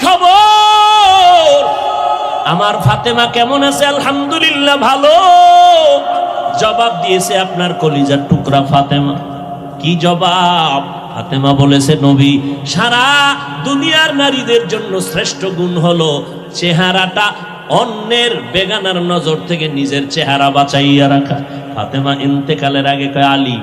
খবর? আমার ফাতেমা কেমন আছে? আলহামদুলিল্লাহ ভালো। জবাব দিয়েছে আপনার কলিজার টুকরা ফাতেমা। কি জবাব? ফাতেমা বলেছে, নবী, সারা দুনিয়ার নারীদের জন্য শ্রেষ্ঠ গুণ হলো চেহারাটা অন্যের বেগানার নজর থেকে নিজের চেহারা বাঁচাইয়া রাখা। ফাতেমা ইন্তেকালের আগে কয়, আলী,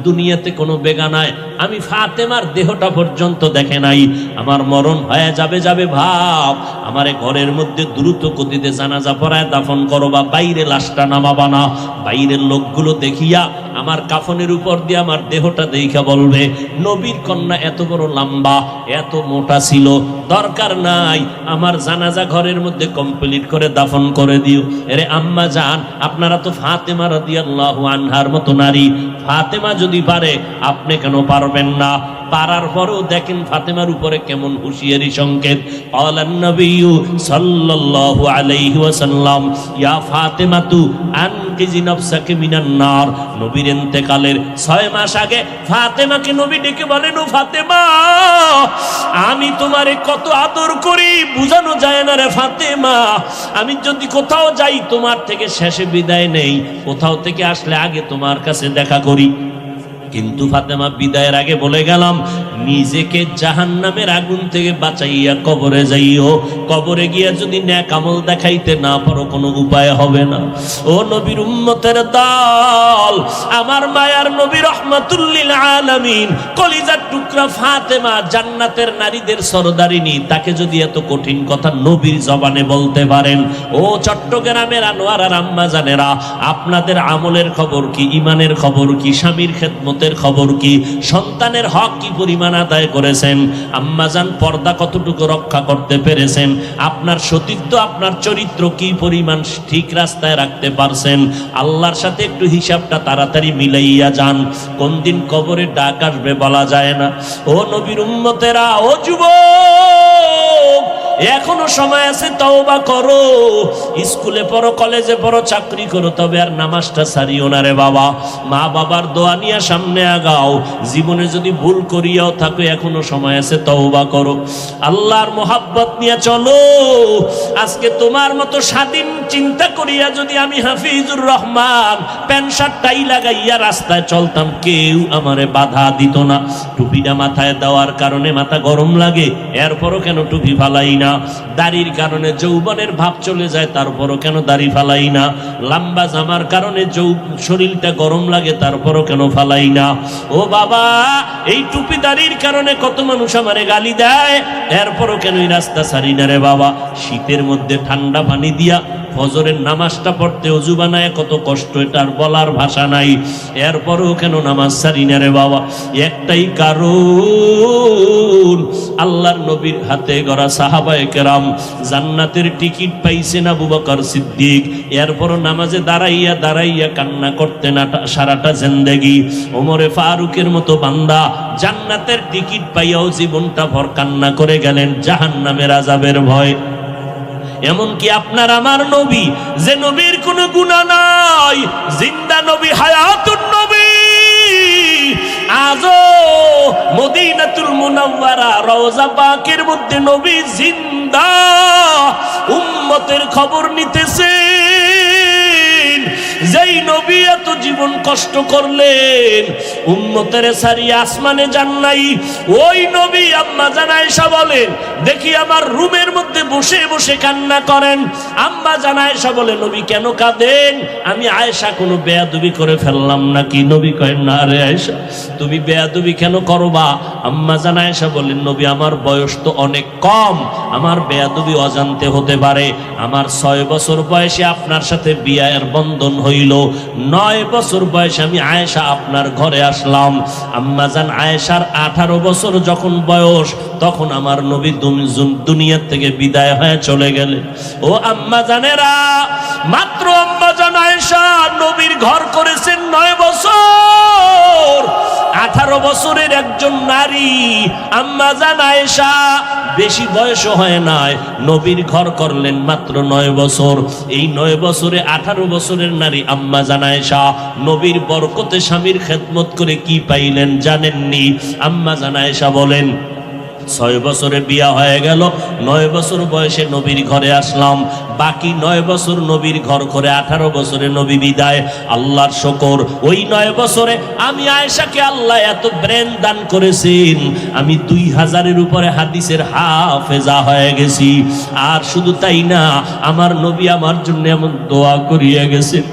দুনিয়াতে কোনো বেগানায় আমি ফাতেমার দেহটা পর্যন্ত দেখে নাই। আমার মরণ হয়ে যাবে ভাব, আমারে ঘরের মধ্যে দ্রুত গতিতে জানাজা পড়ায় দাফন করো, বা বাইরে লাশটা নামাবা না। বাইরের লোকগুলো দেখিয়া আমার কাফনের উপর দিয়ে আমার দেহটা দেখা বলবে, নবীর কন্যা এত বড় লম্বা, এত মোটা ছিল, দরকার নাই, আমার জানাজা ঘরের মধ্যে কমপ্লিট করে দাফন করে দিও। এরে আম্মা জান, আপনারা তো ফাতেমা রাদিয়াল্লাহু আনহার মতো নারী, ফাতেমা যদি পারে আপনি কেন পারবেন না? পারার পরেও দেখেন ফাতেমার উপরে কেমন হুঁশিয়ারি সংকেত। আলান নবী সাল্লাল্লাহু আলাইহি ওয়াসাল্লাম, ইয়া ফাতেমাতু আনকিজি নাফসাকে মিনান নার। নবীর ইন্তেকালের 6 মাস আগে ফাতেমাকে নবী ডেকে বলেন, ও ফাতেমা, আমি তোমারে কত আদর করি, বুঝানো যায় না রে ফাতেমা। আমি যদি কোথাও যাই তোমার থেকে শেষে বিদায় নেই, কোথাও থেকে আসলে আগে তোমার কাছে দেখা করি। কিন্তু ফাতেমা বিদায়ের আগে বলে গেলাম, নিজেকে জাহান্নামের আগুন থেকে বাঁচাইয়া কবরে যাইও। কবরে গিয়া যদি নেক আমল দেখাইতে না পারো, কোনো উপায় হবে না। ও নবীর উম্মতের দল, আমার মায়ার নবী রাহমাতুল লিল আলামিন, কলিজার টুকরা ফাতেমা, জান্নাতের নারীদের সরদারিনী, তাকে যদি এত কঠিন কথা নবীর জবানে বলতে পারেন, ও চট্টগ্রামের আনোয়ার আর আম্মা জানেরা, আপনাদের আমলের খবর কি? ইমানের খবর কি? স্বামীর খেদমতের খবর কি? সন্তানের হক কি পরিমাণ আদায় করেছেন? আম্মাজান পর্দা কতটুকু রক্ষা করতে পেরেছেন? আপনার সতীত্ব, আপনার চরিত্র কি পরিমাণ ঠিক রাস্তায় রাখতে পারছেন? আল্লাহর সাথে একটু হিসাবটা তাড়াতাড়ি মিলাইয়া যান, কোন দিন কবরে ডাক আসবে বলা যায় না। ও নবীর উম্মতেরা, ও যুবক, এখনো সময় আছে, তওবা করো। স্কুলে পড়ো, কলেজে পড়ো, চাকরি করো, তবে আর নামাজটা ছাড়িও না রে বাবা। মা বাবার দোয়া নিয়ে সামনে আগাও। জীবনে যদি ভুল করিয়াও থাকো, এখনো সময় আছে, তওবা করো। আল্লাহর মোহাব্বত নিয়ে চলো। আজকে তোমার মতো স্বাধীন চিন্তা করিয়া যদি আমি Hafizur Rahman pant shirt tie লাগাইয়া রাস্তায় চলতাম, কেউ আমারে বাধা দিত না। টুপিটা মাথায় দেওয়ার কারণে মাথা গরম লাগে, এরপরও কেন টুপি ফালাই না? দাড়ির কারণে যৌবনের ভাব চলে যায়, তারপরও কেন দাড়ি ফালাই না? লম্বা জামার কারণে শরীরটা গরম লাগে, তারপরও কেন ফালাই না? ও বাবা, এই টুপি দাড়ির কারণে কত মানুষ আমারে গালি দেয়, এরপরও কেন এই রাস্তা ছাড়ি না রে বাবা? শীতের মধ্যে ঠান্ডা পানি দিয়া ফজরের নামাজটা পড়তে ওযু বানায় কত কষ্ট, এটার বলার ভাষা নাই, এরপরও কেন নামাজ ছাড়ি না রে বাবা? একটাই কারণ, আল্লাহর নবীর হাতে গড়া সাহাবায়ে কেরাম জান্নাতের টিকিট পাইছেন আবু বকর সিদ্দিক, এরপরও নামাজে দাঁড়াইয়া দাঁড়াইয়া কান্না করতেন সারাটা জিন্দেগি। ওমরে ফারুকের মতো বান্দা জান্নাতের টিকিট পাইয়াও জীবনটা ভর কান্না করে গেলেন জাহান্নামের আযাবের ভয়। এমনকি আপনার আমার নবী, যে নবীর কোনো গুনাহ নাই, জিন্দা নবী, হায়াতুন নবী, আজও মদিনাতুল মুনাওয়ারা রওজা পাকের মধ্যে নবী জিন্দা উম্মতের খবর নিতেছেন। যেই নবী এত জীবন কষ্ট করলেন, উম্মতের সারিয়া আসমানে যান নাই, ওই নবী আম্মা জান আয়েশা বলেন, দেখি আমার রুমের মধ্যে বসে বসে কান্না করেন। আম্মা জান আয়েশা বলে, নবী কেন কাঁদেন? আমি আয়েশা কোনো বেয়াদবি করে ফেললাম নাকি? নবী কয়েন, না রে আয়েশা, তুমি বেয়াদবি কেন করবা? আম্মা জান আয়েশা বলেন, নবী আমার বয়স তো অনেক কম, আমার বেয়াদবি অজান্তে হতে পারে। আমার 6 বছর বয়সে আপনার সাথে বিয়ের বন্ধন হইল, 9 বছর বয়সে আমি আয়েশা আপনার ঘরে আসলাম। আম্মা জান আয়েশার 18 বছর যখন বয়স, তখন আমার নবী দুনিয়া থেকে বিদায় হয়ে চলে গেলেন। ও আম্মা জানেরা, মাত্র আম্মা জান আয়েশা নবীর ঘর করেছেন 9 বছর। 18 বছরের একজন নারী আম্মা জান আয়েশা, বেশি বয়স হয় নাই, নবীর ঘর করলেন মাত্র 9 বছর। এই 9 বছরে 18 বছরের নারী আম্মা জান আয়েশা নবীর বরকতে স্বামীর খেদমত করে কি পাইলেন জানেননি? আম্মা জান আয়েশা বলেন, 6 বছরে বিয়া হয়ে গেল, 9 বছর বয়সে নবীর ঘরে আসলাম, বাকি 9 বছর নবীর ঘর করে 18 বছরে নবী বিদায়। আল্লাহর শুকর, ওই 9 বছরে আমি আয়েশাকে আল্লাহ এত ব্রেন দান করেছেন, আমি 2000-এর উপরে হাদিসের হাফেজা হয়ে গেছি। আর শুধু তাই না, আমার নবী আমার জন্য এমন দোয়া করিয়া গেছেন,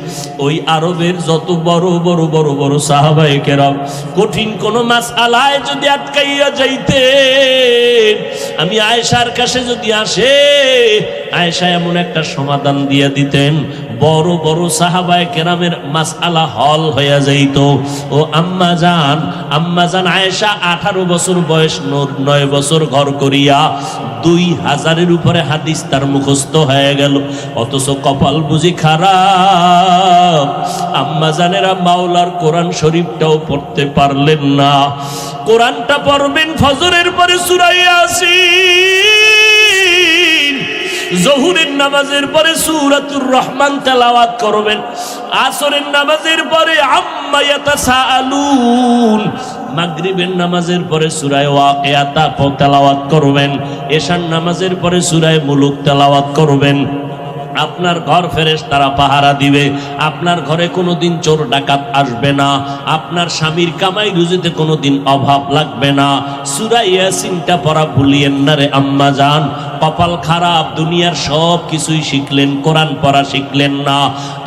ওই আরবের যত বড় বড় বড় বড় সাহাবায়ে কেরাম কঠিন কোন মাসআলায় যদি আটকাইয়া যাইতে, আমি আয়েশার কাছে যদি আসে, আয়েশা এমন একটা সমাধান দিয়ে দিতেন, বড় বড় সাহাবায়ে কেরামের মাসআলা হল হইয়া যাইত। ও আম্মা জান আয়েশা 18 বছর বয়স, 9 বছর ঘর করিয়া 2000-এর উপরে হাদিস তার মুখস্থ হয়ে গেল। অথচ কপাল বুঝি খারাপ, আম্মা জানেরা মাওলার কোরআন শরীফটাও পড়তে পারলেন না। কোরআনটা পড়বেন ফজরের পরে সূরা ইয়াসিন, জোহরের নামাজের পরে সূরাতুর রহমান তেলাওয়াত করবেন, আসরের নামাজের পরে আম্মা ইয়াতাসাআলুন, মাগরিবের নামাজের পরে সূরা ওয়াকিয়া তেলাওয়াত করবেন, এশার নামাজের পরে সূরা মুলুক তেলাওয়াত করবেন। আপনার ঘর ফেরেশতারা পাহারা দিবে, আপনার ঘরে কোনোদিন চোর ডাকাত আসবে না, আপনার স্বামীর কামাই রুজিতে কোনোদিন অভাব লাগবে না। সূরা ইয়াসিনটা পড়া ভুলিয়েন না রে আম্মা জান। কপাল খারাপ, দুনিয়ার সব কিছুই শিখলেন, কোরআন পড়া শিখলেন না।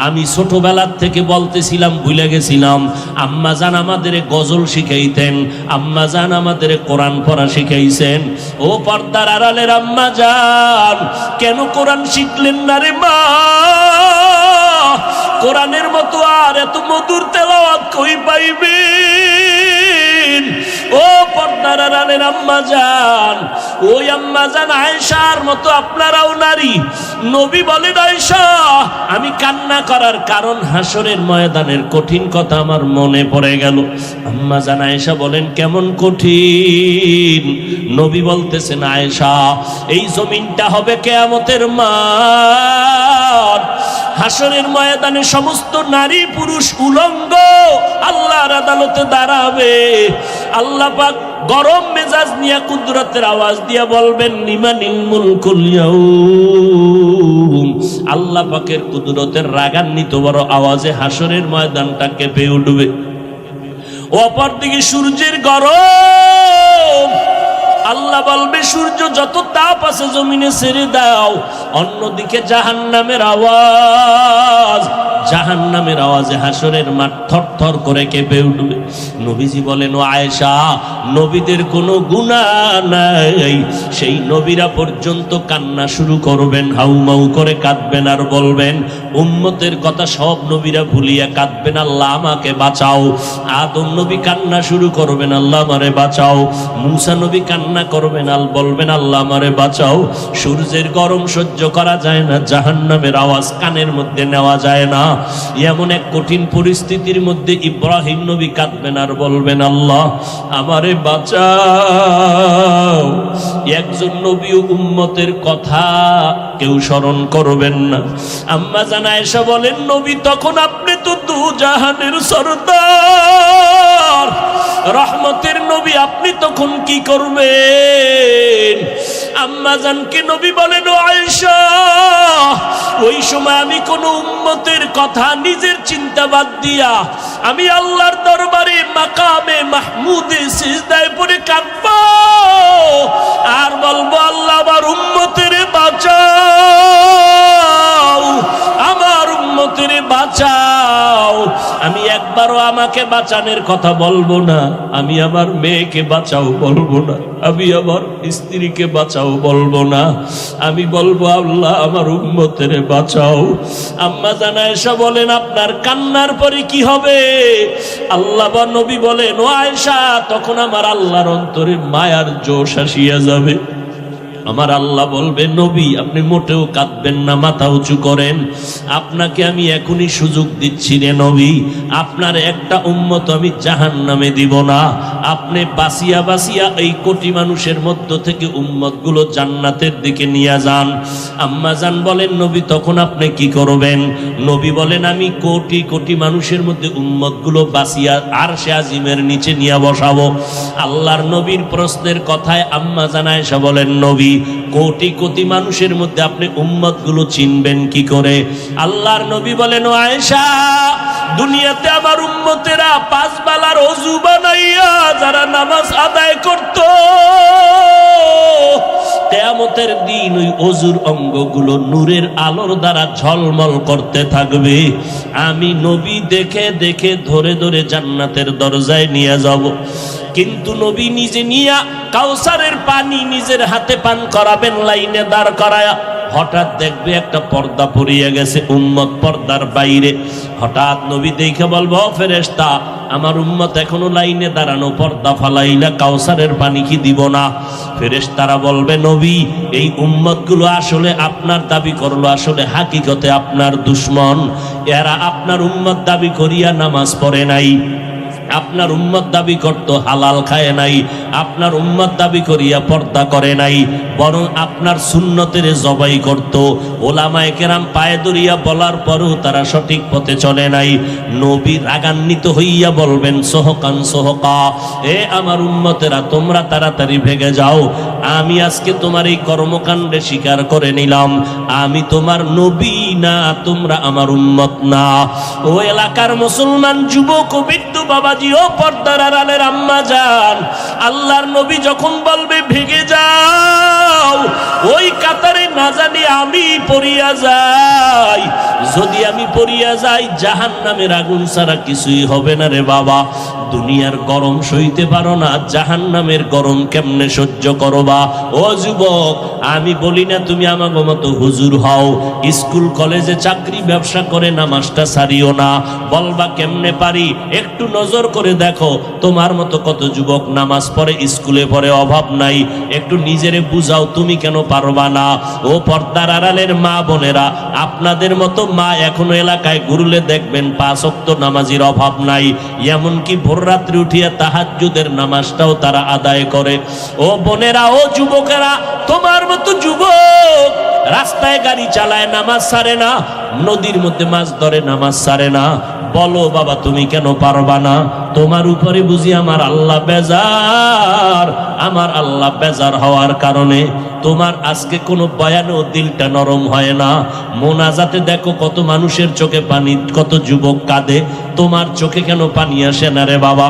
আমি ছোটবেলার থেকে বলতেছিলাম, ভুলে গেছিলাম, আম্মা জান আমাদের গজল শিখাইতেন, আম্মা জান আমাদের কোরআন পড়া শিখাইছেন। ও পর্দার আড়ালের আম্মা জান, কেন কোরআন শিখলেন না রে মা? কোরআনের মতো আর এত মধুর তেলাওয়াত কই পাইবেন? ও পর্দার আড়ালের আম্মা জান, ওই আম্মা জান আয়েশার মতো আপনারাও নারী। নবী বলেন, আয়েশা আমি কান্না করার কারণ হাসরের ময়দানের কঠিন কথা আমার মনে পড়ে গেল। আম্মা জান আয়েশা বলেন, কেমন কঠিন? নবী বলতেছেন, আয়েশা এই জমিনটা হবে কিয়ামতের মাঠ, হাসরের ময়দানে সমস্ত নারী পুরুষ উলঙ্গ আল্লাহর আদালতে দাঁড়াবে। আল্লাহ পাক গরম মেজাজ নিয়ে কুদরতের আওয়াজ দিয়ে বলবেন, লিমানিল মুলকুল ইয়াউম। আল্লাহ পাকের কুদরতের রাগান্বিত বড় আওয়াজে হাসরের ময়দানটা কেঁপে উঠবে। অপরদিকে সূর্যের গরম, আল্লাহ বলবে সূর্য যত তাপ আছে জমিনে ছেড়ে দাও। অন্যদিকে জাহান্নামের আওয়াজ, জাহান্নামের আওয়াজে হাসরের মাঠ থরথর করে কেঁপে উঠবে। নবীজি বলেন, ও আয়েশা নবীদের কোনো গুনাহ নাই, সেই নবীরা পর্যন্ত কান্না শুরু করবেন, হাউমাউ করে কাঁদবেন আর বলবেন, উম্মতের কথা সব নবীরা ভুলিয়া কাঁদবেন, আল্লাহ আমাকে বাঁচাও। আদম নবী কান্না শুরু করবেন, আল্লাহ আমারে বাঁচাও। মূসা নবী কান্না করবেন, আল বলবেন, আল্লাহ আমারে বাঁচাও। সূর্যের গরম সহ্য করা যায় না, জাহান্নামের আওয়াজ কানের মধ্যে নেওয়া যায় না। এমন এক কঠিন পরিস্থিতির মধ্যে ইব্রাহিম নবী কাঁদবেন আর বলবেন, আল্লাহ আমারে বাঁচাও। একজন নবী উম্মতের কথা কেউ স্মরণ করবেন না। আম্মা জান আয়েশা বলেন, নবী তখন আপনি তো দু জাহানের সরদার, রহমতের নবী, আপনি তখন কি করবেন? আম্মা জানকে নবী বলেন, ও আয়েশা ওই সময় আমি কোন উম্মতের কথা নিজের চিন্তা বাদ দিয়া আমি আল্লাহর দরবারে মাকামে মাহমুদে সিজদায় পড়ে কাঁদব আর বলবো, আল্লাহ আমার উম্মতের বাঁচাও, আমার উম্মতের বাঁচাও। আমি একবারও আমাকে বাঁচানোর কথা বলবো না, আমি আমার মেয়েকে বাঁচাও বলবো না, আমি আমার স্ত্রীকে বাঁচাও বলবো না, আমি বলবো আল্লাহ আমার উম্মতের বাঁচাও। আম্মা জান আয়েশা বলেন, আপনার কান্নার পরে কি হবে? আল্লাহ বা নবী বলেন, ও আয়েশা তখন আমার আল্লাহর অন্তরে মায়ার জোশ আসিয়া যাবে। আমার আল্লাহ বলবে, নবী আপনি মোটেও কাঁদবেন না, মাথা উঁচু করেন। আপনাকে আমি এখনই সুযোগ দিচ্ছি রে নবী, আপনার একটা উম্মত আমি জাহান্নামে দিব না। আপনি বাসিয়া বাসিয়া এই কোটি মানুষের মধ্য থেকে উম্মতগুলো জান্নাতের দিকে নিয়ে যান। আম্মা জান বলেন, নবী তখন আপনি কি করবেন? নবী বলেন, আমি কোটি কোটি মানুষের মধ্যে উম্মতগুলো বাসিয়া আরশে আজিমের নিচে নিয়ে বসাবো। আল্লাহর নবীর প্রশ্নের কথায় আম্মা জান আয়েশা বলেন, নবী কোটি কোটি মানুষের মধ্যে আপনি উম্মতগুলো চিনবেন কি করে? আল্লাহর নবী বলেন, ও আয়েশা, দুনিয়াতে আমার উম্মতেরা 5 বেলার ওযু বানাইয়া যারা নামাজ আদায় করত, কিয়ামতের দিন ওই ওযুর অঙ্গগুলো নূরের আলোর দ্বারা ঝলমল করতে থাকবে। আমি নবী দেখে দেখে ধরে ধরে জান্নাতের দরজায় নিয়ে যাব। কিন্তু নবী নিজে নিয়া কাউসারের পানি নিজের হাতে পান করাবেন, লাইনে দাঁড় করায়া। হঠাৎ দেখবে একটা পর্দা পড়িয়া গেছে, উম্মত পর্দার বাইরে। হঠাৎ নবী দেখে বলবো, ফেরেশতা আমার উম্মত এখনো লাইনে দাঁড়ানো, পর্দা ফালাইলা, কাউসারের পানি কি দিব না? ফেরেশতারা বলবে, নবী এই উম্মতগুলো আসলে আপনার দাবি করলো, আসলে হাকিকতে আপনার দুশমন। এরা আপনার উম্মত দাবি করিয়া নামাজ পড়ে নাই, আপনার উম্মত দাবি করত হালাল খায় নাই, আপনার উম্মত দাবি করিয়া পর্দা করে নাই, বরং আপনার সুন্নতের জবাই করত। ওলামায়ে কেরাম পায়ে ধরিয়া বলার পরও তারা সঠিক পথে চলে নাই। নবী রাগান্বিত হইয়া বলবেন, সোহকান সোহকা, এ আমার উম্মতেরা তোমরা তাড়াতাড়ি ভেগে যাও। আমি আজকে তোমার এই কর্মকাণ্ডে স্বীকার করে নিলাম, আমি তোমার নবী না, তোমরা আমার উম্মত না। ও এলাকার মুসলমান যুবক ও বৃদ্ধ বাবাজি, ও পর্দার আড়ালের আম্মা জান, আল্লাহর নবী যখন বলবে ভেগে যাও, ওই কাতারে না জানি আমি পড়িয়া যাই। যদি আমি পড়িয়া যাই, জাহান্নামের আগুন ছাড়া কিছুই হবে না রে বাবা। দুনিয়ার গরম সইতে পারো না, জাহান্নামের গরম কেমনে সহ্য করবা? ও যুবক, আমি বলি না তুমি আমাকে মতো হুজুর হও, স্কুল কলেজে চাকরি ব্যবসা করে নামাজটা ছাড়িও না। বলবা কেমনে পারি? একটু নজর করে দেখো, তোমার মতো কত যুবক নামাজ পড়ে, স্কুলে পড়ে, অভাব নাই। একটু নিজেরে বুঝাও, তুমি কেন পারবা না? ও পর্দার আড়ালের মা বোনেরা, আপনাদের মতো মা এখনো এলাকায় ঘুরলে দেখবেন 5 ওয়াক্ত নামাজের অভাব নাই। এমনকি ভোর রাত্রে উঠিয়া তাহাজ্জুদের নামাজটাও তারা আদায় করে। ও বোনেরা, ও যুবকেরা, তোমার মতো যুবক রাস্তায় গাড়ি চালায়, নামাজ ছাড়ে না, নদীর মধ্যে মাছ ধরে, নামাজ ছাড়ে না। বলো বাবা তুমি কেন পারবা না? তোমার উপরে বুঝি আমার আল্লাহ বেজার? আমার আল্লাহ বেজার হওয়ার কারণে তোমার আজকে কোনো বয়ানেও দিলটা নরম হয় না। মোনাজাতে দেখো কত মানুষের চোখে পানি, কত যুবক কাঁদে, তোমার চোখে কেন পানি আসে না রে বাবা?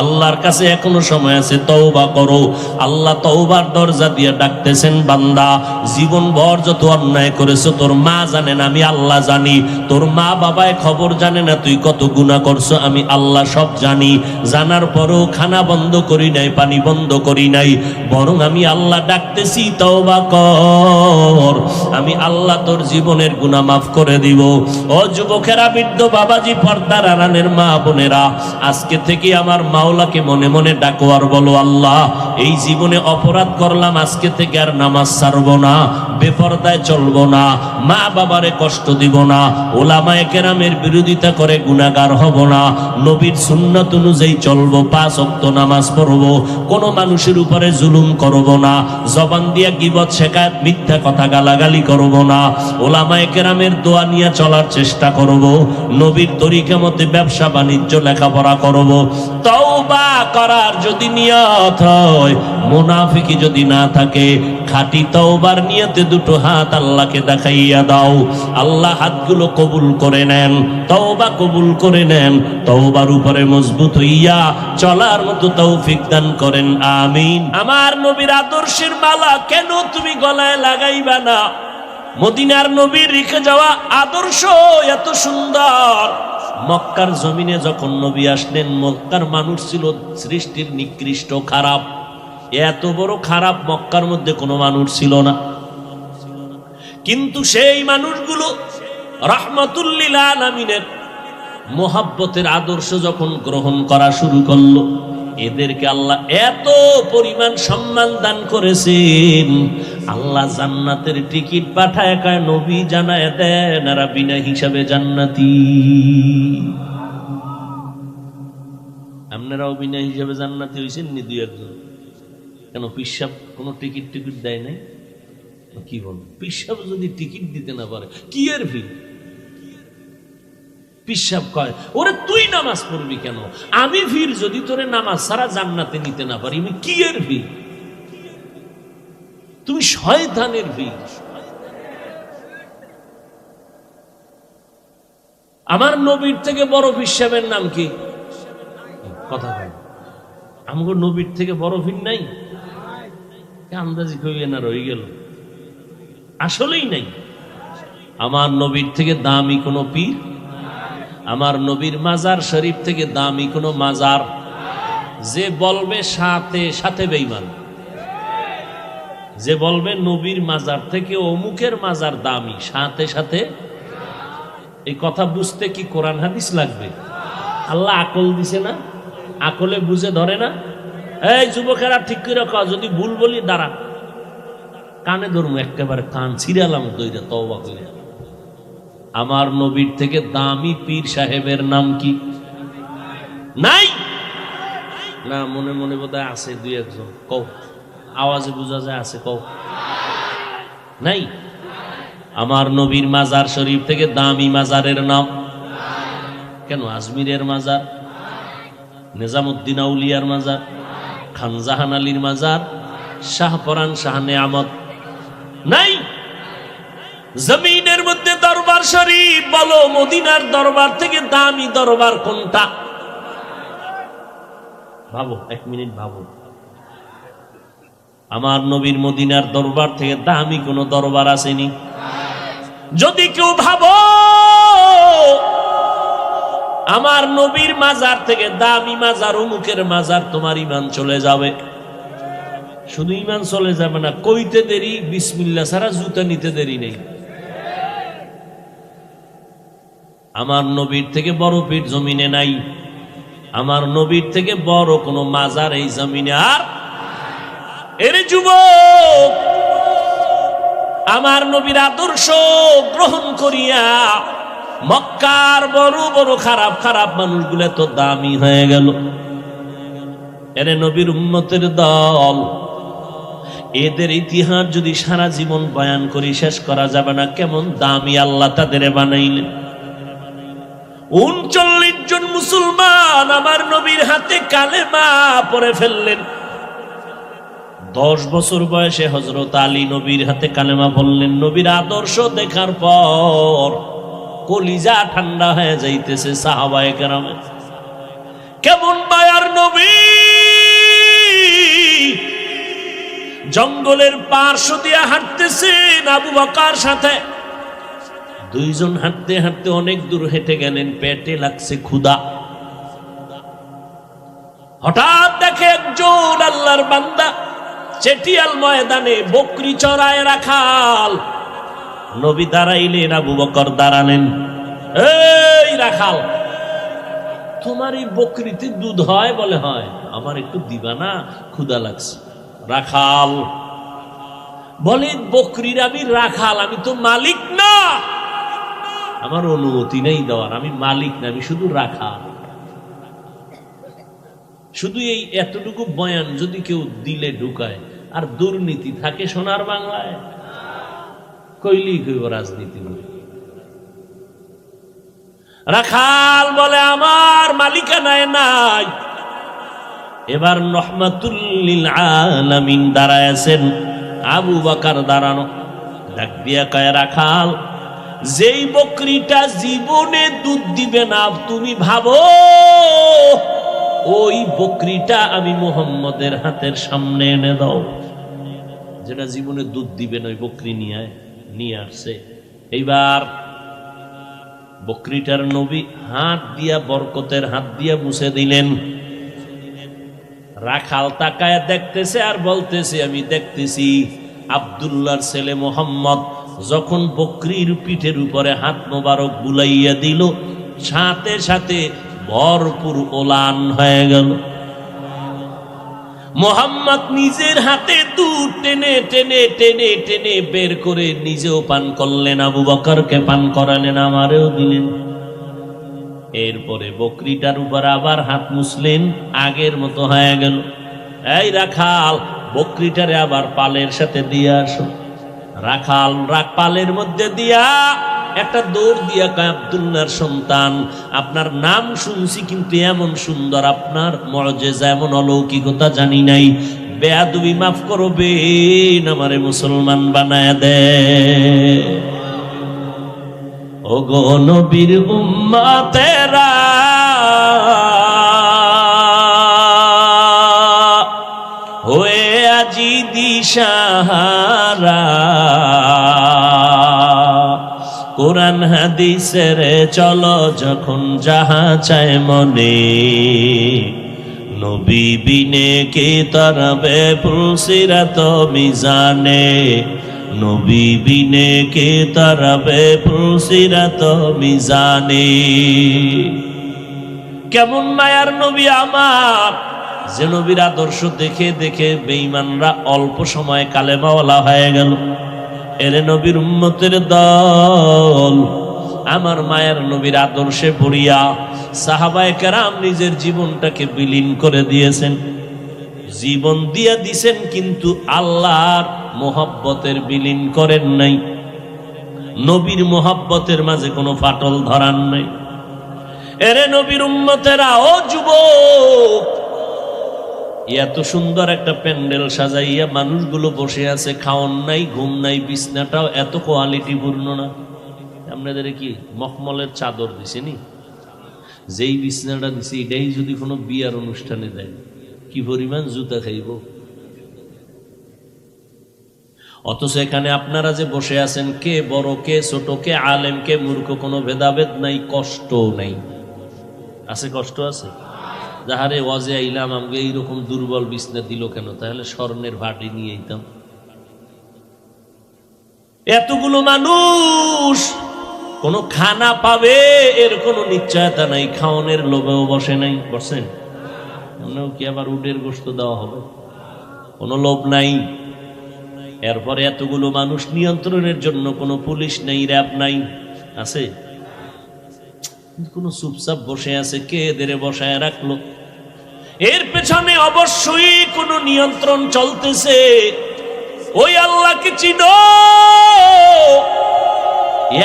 আল্লাহর কাছে এখনো সময় আছে, তওবা করো। আল্লাহ তওবার দরজা দিয়ে ডাকতেছেন, বান্দা জীবন ভর যত অন্যায় করেছো তোর মা জানে না, আমি আল্লাহ জানি। তোর মা বাবায় খবর জানে না তুই কত গুনাহ করছো, আমি আল্লাহ সব জানি। জানার পরও খানা বন্ধ করি নাই, পানি বন্ধ করি নাই, বরং আমি আল্লাহ ডাকতেছি, তওবা কর, আমি আল্লাহ তোর জীবনের গুনাহ মাফ করে দিব। ও যুবকেরা, বৃদ্ধ বাবাজি, পর্দার আড়ালের মা বোনেরা, আজকে থেকে আমার মাওলাকে মনে মনে ডাকো আর বলো, আল্লাহ এই জীবনে অপরাধ করলাম, আজকে থেকে আর নামাজ ছাড়বো না, বেপরদায় চলবো না, মা বাবারে কষ্ট দিব না, ওলামায়ে কেরামের বিরোধিতা করে গুনাহগার হব না, নবীর সুন্নাত অনুযায়ী চলবো, 5 ওয়াক্ত নামাজ পড়বো, কোনো মানুষের উপরে জুলুম করব না, জবান দিয়া গীবত শেখায়ত মিথ্যা কথা গালাগালি করব না, ওলামায়ে কেরামের দোয়া নিয়ে চলার চেষ্টা করব, নবীর তরিকা মতে ব্যবসা বাণিজ্য লেখাপড়া করব। তওবা করার যদি নিয়ত হয়, মুনাফিকি যদি না থাকে, খাঁটি তওবার নিয়তে দুটো হাত আল্লাহকে দেখাইয়া দাও, আল্লাহ হাতগুলো কবুল করে নেন, তওবা কবুল করে নেন, তওবার উপরে মজবুত হইয়া চলার মতো তৌফিক দান করেন, আমিন। আমার নবীর আদর্শের মালা কেন তুমি গলায় লাগাইবা না? মদিনার নবীর রেখে যাওয়া আদর্শ এত সুন্দর। মক্কার জমিনে যখন নবী আসলেন, মক্কার মানুষ ছিল সৃষ্টির নিকৃষ্ট, খারাপ, এত বড় খারাপ মক্কার মধ্যে কোনো মানুষ ছিল না। কিন্তু সেই মানুষগুলো রাহমাতুল লিল আলামিনের মোহাব্বতের আদর্শ যখন গ্রহণ করা শুরু করলো, এদেরকে আল্লাহ এত পরিমাণ সম্মান দান করেছেন, আল্লাহ জান্নাতের টিকিট পাঠায় কয় নবী জানায় দেন এরা বিনা হিসাবে জান্নাতি। আপনারাও বিনা হিসাবে জান্নাতি হয়েছেন নি দুই একজন? কেন পিসাব কোনো টিকিট টিকিট দেয় নাই? কি বল, পিসাব যদি টিকিট দিতে না পারে কি এর ফি? পিসাব কয় ওরে তুই নামাজ পড়বি কেন, আমি ফির যদি তোরে নামাজ সারা জান্নাতে নিতে না পারি, আমি কি এর ফি? তুমি শয়তানের ফি। আমার নবীর থেকে বড় পিসাবের নাম কি? কথা বল, আমগো নবীর থেকে বড় ফির নাই? আন্দাজি কইবে না, রয়ে গেল, আসলেই নাই। আমার নবীর থেকে দামি কোনো পীর, আমার নবীর মাজার শরীফ থেকে দামি কোনো মাজার। যে বলবে সাথে সাথে বেঈমান, যে বলবে নবীর মাজার থেকে অমুকের মাজার দামি, সাথে সাথে। এই কথা বুঝতে কি কোরআন হাদিস লাগবে? আল্লাহ আকল দিছে না, আকলে বুঝে ধরে না। এই যুবকেরা ঠিক করে রাখো, যদি ভুল বলি দাঁড়া, কানে ধরবো একেবারে, কান ছিড়ালাম দইরে তওবা কইরা। আমার নবীর থেকে দামি পীর সাহেবের নাম কি? নাই না, মনে মনে বোধহয় আছে দুই একজন, কও, আওয়াজে বোঝা যায় আছে, কও। নাই। আমার নবীর মাজার শরীফ থেকে দামি মাজারের নাম কেন? আজমিরের মাজার, নিজামুদ্দিন আউলিয়ার মাজার, খানজাহান আলীর মাজার, শাহপরান শাহ নেয়ামত নাই। জমিনের মধ্যে দরবার শরীফ বলো, মদিনার দরবার থেকে দামি দরবার কোনটা? ভাবো, এক মিনিট ভাবো। আমার নবীর মদিনার দরবার থেকে দামি কোন দরবার আসেনি? যদি কেউ ভাবো আমার নবীর মাজার থেকে দামি মাজার অমুকের মাজার, তোমার ঈমান চলে যাবে। শুধু ঈমান চলে যাবে না, কইতে দেরি বিসমিল্লাহ ছাড়া জুতা নিতে দেরি নেই। আমার নবীর থেকে বড় পীর জমিনে নাই, আমার নবীর থেকে বড় কোন মাজার এই জমিনে আর। এর যুবক, আমার নবীর আদর্শ গ্রহণ করিয়া মক্কার বড় বড় খারাপ খারাপ মানুষগুলো তো দামি হয়ে গেল। এরে নবীর উম্মতের দল, এদের ইতিহাস যদি সারা জীবন বয়ান করি শেষ করা যাবে না, কেমন দামি আল্লাহ তাদের বানাইলেন। 39 জন মুসলমান আমার নবীর হাতে কালেমা পড়ে ফেললেন। 10 বছর বয়সে হযরত আলী নবীর হাতে কালেমা পড়লেন। নবীর আদর্শ দেখার পর কলিজা ঠান্ডা হয়ে যাইতেছে সাহাবায়ে কেরামের। কেমন মায়ার নবী! জঙ্গলের পার্শ্ব দিয়ে হাঁটতেছেন আবু বকর সাথে। দুইজন হাঁটতে হাঁটতে অনেক দূর হেঁটে গেলেন, পেটে লাগছে ক্ষুধা। হঠাৎ দেখে একজন আল্লাহর বান্দা চেটিয়াল ময়দানে বকরি চড়ায় রাখাল। নবী দাঁড়াইলেন, আবু বকর দাঁড়ালেন। এই রাখাল, তোমার এই বকরিতে দুধ হয়? বলে হয়। আমার একটু দিবা না, ক্ষুধা লাগছে। রাখাল বলে, বকরির আমি রাখাল, আমি তো মালিক না, আমার অনুমতি নেই দেওয়ার, আমি মালিক না, আমি শুধু রাখাল। শুধু এই এতটুকু বয়ান যদি কেউ দিলে ঢুকায়, আর দুর্নীতি থাকে সোনার বাংলায়, কইলি কইব রাজনীতি। রাখাল বলে, আমার মালিকানায় নাই। এবার রহমাতুল লিল আলামিন দাঁড়ায় আছেন, আবু বকর দাঁড়ানো। ডাক দিয়া কয়, রাখাল, যেই বকরিটা জীবনে দুধ দিবে না, তুমি ভাবো ওই বকরিটা আমি মুহাম্মদের হাতের সামনে এনে দাও। যেটা জীবনে দুধ দিবে না, ওই বকরি নিয়ে আসছে। এইবার বকরিটার নবী হাত দিয়া, বরকতের হাত দিয়া মুছে দিলেন। রাখাল তাকায় দেখতেছে আর বলতেছে, আমি দেখতেছি আব্দুল্লাহর ছেলে মোহাম্মদ যখন বকরির পিঠের উপরে হাত মোবারক বুলাইয়া দিল, সাথে সাথে ভরপুর ওলান হয়ে গেল। মোহাম্মদ নিজের হাতে দুধ টেনে টেনে টেনে টেনে বের করে নিজেও পান করলেন, আবু বকরকে পান করালেন, আমারেও দিলেন। এরপরে বকরিটার উপর আবার হাত মুছলেন, আগের মতো হয়ে গেল। এই রাখাল, বকরিটারে আবার পালের সাথে দিয়ে আসো। রাখাল পালের মধ্যে দিয়া একটা দৌড় দিয়া কয়, আব্দুল্লাহর সন্তান, আপনার নাম শুনছি কিন্তু এমন সুন্দর, আপনার মুআজিজা এমন অলৌকিকতা জানি নাই, বেয়াদবি মাফ করবেন, আমারে মুসলমান বানায় দে। ও গো নবীর উম্মতেরা, হয়ে আজি দিশাহারা, কোরআন হাদিসের চলো যখন যাহা চায় মনে, নবী বিনে কে তরবে পুলসিরাত মিজানে, নবী বিনে কে তরবে পুলসিরাত মিজানে। কেমন মায়ার নবী আমার, যে নবীর আদর্শ দেখে দেখে বেঈমানরা অল্প সময় কালেমাওয়ালা হয়ে গেল। এরে নবীর উম্মতের দল, আমার মায়ের নবীর আদর্শে পড়িয়া সাহাবায়ে কেরাম নিজের জীবনটাকে বিলীন করে দিয়েছেন, জীবন দিয়া দিছেন, কিন্তু আল্লাহর মোহাব্বতের বিলীন করেন নাই, নবীর মোহাব্বতের মাঝে কোনো ফাটল ধরান নাই। এরে নবীর উম্মতেরা, ও যুবক, এত সুন্দর একটা প্যান্ডেল সাজাইয়া মানুষগুলো বসে আছে, খাওয়ান নাই, ঘুম নাই, বিছনাটাও এত কোয়ালিটি পূর্ণ না। আপনাদের কি মখমলের চাদর দিছেনি? যেই বিছনাটা দিছে এটাই যদি কোনো বিয়ার অনুষ্ঠানে দেয়, কি পরিমাণ জুতা খাইব। অথচ এখানে আপনারা যে বসে আছেন, কে বড় কে ছোট, কে আলেম কে মূর্খ, কোনো ভেদাভেদ নাই, কষ্ট নাই। আছে? কষ্ট আছে? যাহারে ওয়াজে আইলাম, আমাকে এইরকম দুর্বল বিছনা দিল কেন? তাহলে স্বর্ণের ভাটি নিয়ে আইতাম। এতগুলো মানুষ কোনো খানা পাবে এর কোনো নিশ্চয়তা নাই, খাওয়ানোর লোভেও বসে নাই। বসেন মনেও কি আবার উটের গোশত দেওয়া হবে? কোনো লোভ নাই। এরপরে এতগুলো মানুষ নিয়ন্ত্রণের জন্য কোনো পুলিশ নেই, র্যাব নাই। আছে? কোনো চুপচাপ বসে আছে, কে এদের বসায় রাখলো? এর পেছনে অবশ্যই কোনো নিয়ন্ত্রণ চলতেছে। ওই আল্লাহকে চিনো।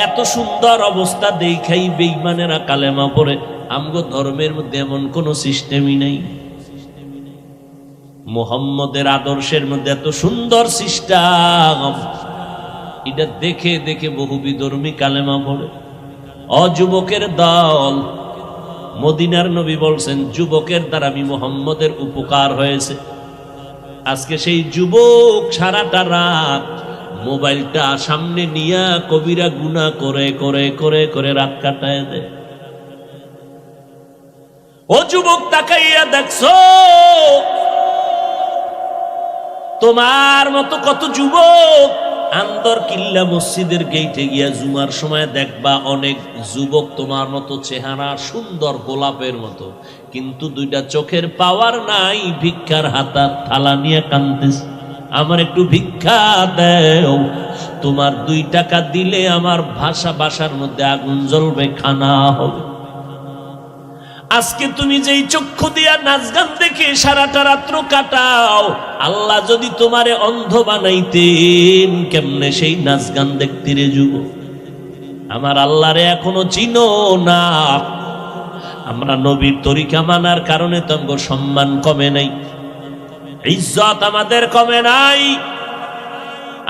এত সুন্দর অবস্থা দেখাই বেঈমানেরা কালেমা পড়ে। আমগো ধর্মের মধ্যে এমন কোন সিস্টেমই নাই। মুহাম্মদের আদর্শের মধ্যে এত সুন্দর সিস্টেম, এটা দেখে দেখে বহু বিধর্মী কালেমা পড়ে। অযুবকের দল, মদিনার নবী বলছেন যুবকের দ্বারা আমি মুহাম্মদের উপকার হয়েছে। আজকে সেই যুবক সারাটা রাত মোবাইলটা সামনে নিয়ে কবিরা গুনাহ করে করে করে করে রাত কাটায় দেয়। ও যুবক, তাকাইয়া দেখছো তোমার মতো কত যুবক আন্দর কিল্লা মসজিদের গেইটে গিয়া জুমার সময় দেখবা অনেক যুবক তোমার মতো চেহারা, সুন্দর গোলাপের মতো, কিন্তু দুইটা চোখের পাওয়ার নাই, ভিক্ষার হাতা থালা নিয়ে কাঁদতেছে, আমার একটু ভিক্ষা দেও। তোমার 2 টাকা দিলে আমার বাসার মধ্যে আগুন জ্বলবে, খানা হবে। আজকে তুমি যেই চক্ষু দিয়া নাচ গান দেখে সারাটা রাত্র কাটাও, আল্লাহ যদি তোমারে অন্ধ বানাইতেন, কেমনে সেই নাচ গান দেখতে রে যুবক? আমার আল্লাহরে এখনো চিনো না। আমরা নবীর তরিকা মানার কারণে তোমার সম্মান কমে নাই, ইজ্জত আমাদের কমে নাই।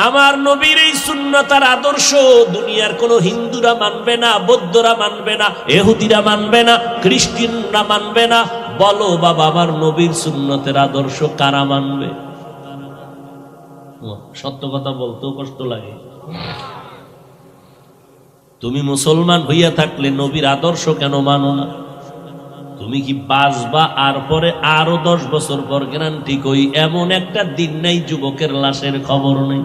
আমার নবীর এই সুন্নতার আদর্শ দুনিয়ার কোন হিন্দুরা মানবে না, বৌদ্ধরা মানবে না, ইহুদিরা মানবে না, খ্রিস্টানরা মানবে না। বলো বাবা, আমার নবীর সুন্নতের আদর্শ কারা মানবে? সত্য কথা বলতেও কষ্ট লাগে। তুমি মুসলমান হইয়া থাকলে নবীর আদর্শ কেন মানো না? তুমি কি বাঁচবা আর পরে আরো 10 বছর পর গ্যারান্টি কই এমন একটা দিন নাই যুবকের লাশের খবর নেই।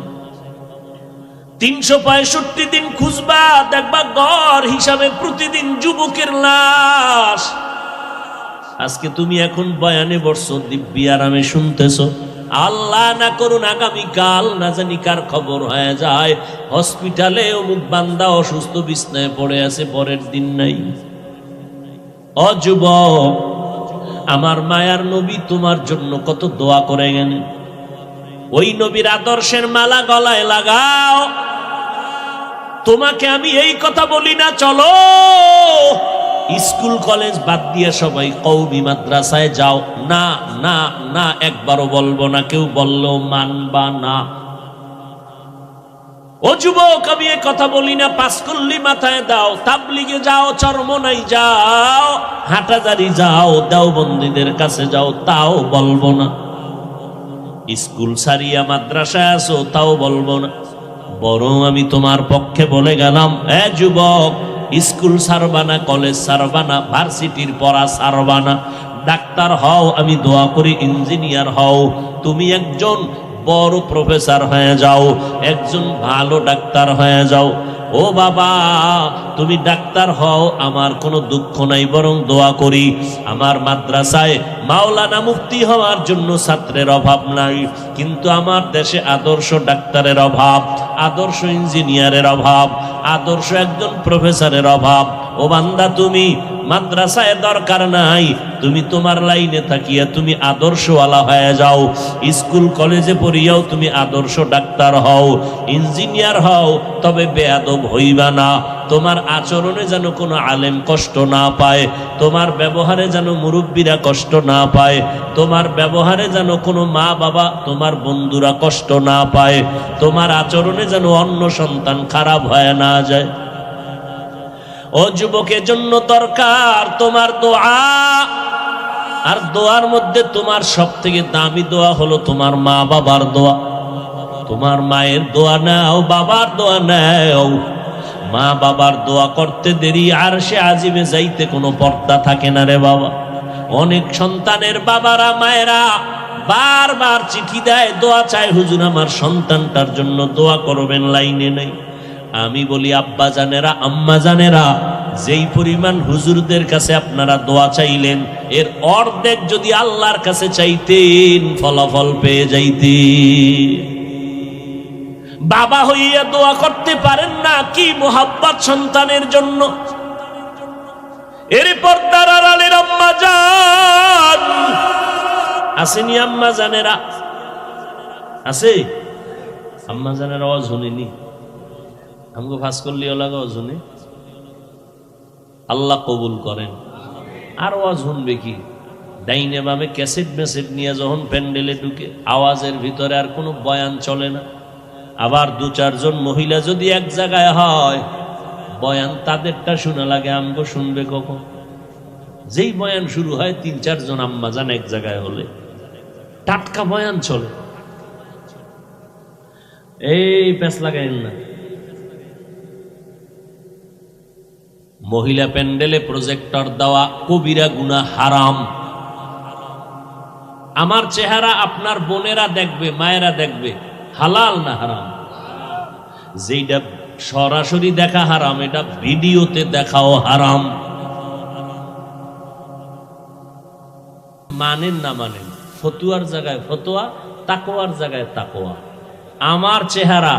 365 দিন খুঁজবা, দেখবা গড় হিসাবে প্রতিদিন যুবকের লাশ। আজকে তুমি এখন বয়ানে বসছো, দিব্যি আরামে শুনতেছো। আল্লাহ না করুন আগামীকাল না জানি কার খবর হয়ে যায় হসপিটালে অমুক বান্দা অসুস্থ বিছনায় পড়ে আছে, পরের দিন নাই। ও যুবক, আমার মায়ার নবী তোমার জন্য কত দোয়া করে গেলেন। ওই নবীর আদর্শের মালা গলায় লাগাও। তোমাকে আমি এই কথা বলি না চলো স্কুল কলেজ বাদ দিয়ে সবাই কওমি মাদ্রাসায় যাও, না না না, একবারও বলবো না, কেউ বললেও মানবা না। ও যুবক, আমি এ কথা বলি না, পাঁচকল্লি মাথায় দাও, তাবলিগে যাও, চরমনাই যাও, হাটাজারি যাও, দেওবন্দীদের কাছে যাও, তাও বলবো না। স্কুল সারিয়া মাদ্রাসায় আসো, তাও বলবো না। বরং আমি তোমার পক্ষে বলে গেলাম, এ যুবক, স্কুল সারবানা, কলেজ সারবানা, ভার্সিটির পড়া সারবানা, ডাক্তার হও, আমি দোয়া করি ইঞ্জিনিয়ার হও, তুমি একজন বড় প্রফেসর হয়ে যাও, একজন ভালো ডাক্তার হয়ে যাও। ও বাবা, তুমি ডাক্তার হও, আমার কোনো দুঃখ নাই, বরং দোয়া করি আমার মাদ্রাসায় মাওলানা মুফতি হওয়ার জন্য ছাত্রের অভাব নাই, কিন্তু আমার দেশে আদর্শ ডাক্তারের অভাব, আদর্শ ইঞ্জিনিয়ারের অভাব, আদর্শ একজন প্রফেসরের অভাব। ও বান্দা, তুমি মাদ্রাসায় দরকার নাই, তুমি তোমার লাইনে থাকিয়া তুমি আদর্শওয়ালা হয়ে যাও। স্কুল কলেজে পড়িয়াও তুমি আদর্শ ডাক্তার হও, ইঞ্জিনিয়ার হও, তবে বেয়াদব হইবা না। তোমার আচরণে যেন কোনো আলেম কষ্ট না পায়, তোমার ব্যবহারে যেন মুরব্বীরা কষ্ট না পায়, তোমার ব্যবহারে যেন কোনো মা বাবা, তোমার বন্ধুরা কষ্ট না পায়, তোমার আচরণে যেন অন্য সন্তান খারাপ হয়ে না যায়। ও যুবকের জন্য দরকার তোমার দোয়া। আর দোয়ার মধ্যে তোমার সব থেকে দামি দোয়া হলো তোমার মা বাবার দোয়া। তোমার মায়ের দোয়া নাও, বাবার দোয়া নাও। মা বাবার দোয়া করতে দেরি আর সে আজিমে যাইতে কোনো পর্দা থাকে না রে বাবা। অনেক সন্তানের বাবারা মায়েরা বারবার চিঠি দেয়, দোয়া চায়, হুজুর আমার সন্তানটার জন্য দোয়া করবেন, লাইনে নেই। আমি বলি আব্বা জানেরা, আম্মা জানেরা, যেই পরিমাণ হুজুরদের কাছে আপনারা দোয়া চাইলেন, এর অর্ধেক যদি আল্লাহর কাছে চাইতেন ফলাফল পেয়ে যাইতেন। বাবা হইয়া দোয়া করতে পারেন না, কি মোহাব্বত সন্তানের জন্য। এর পর্দার আড়ালের আম্মা জান আসেনি, আম্মা জানেরা আছে, আম্মা জানেরা আওয়াজ শুনিনি, আমাকে ফাঁস করলি ওলাগা শুনে আল্লাহ কবুল করেন। আর আওয়াজ শুনবে কি? ডাইনে বামে ক্যাসেট মেসেট নিয়ে যখন প্যান্ডেলে ঢুকে, আওয়াজের ভিতরে আর কোনো বয়ান চলে না। আবার দু চারজন মহিলা যদি এক জায়গায় হয়, বয়ান তাদেরটা শোনা লাগে, আমগো শুনবে কখন? যেই বয়ান শুরু হয়, তিন চারজন আম্মা জান এক জায়গায় হলে টাটকা বয়ান চলে। এই প্যাঁচ লাগাইন না। মহিলা প্যান্ডেলে প্রজেক্টর দেওয়া কবিরা গুনাহ, হারাম। আমার চেহারা আপনার বোনেরা দেখবে, মায়েরা দেখবে, হালাল না হারাম? যেটা সরাসরি দেখা হারাম, এটা ভিডিওতে দেখাও হারাম। মানেন না মানেন, ফতুয়ার জায়গায় ফতোয়া, তাকওয়ার জায়গায় তাকওয়া। আমার চেহারা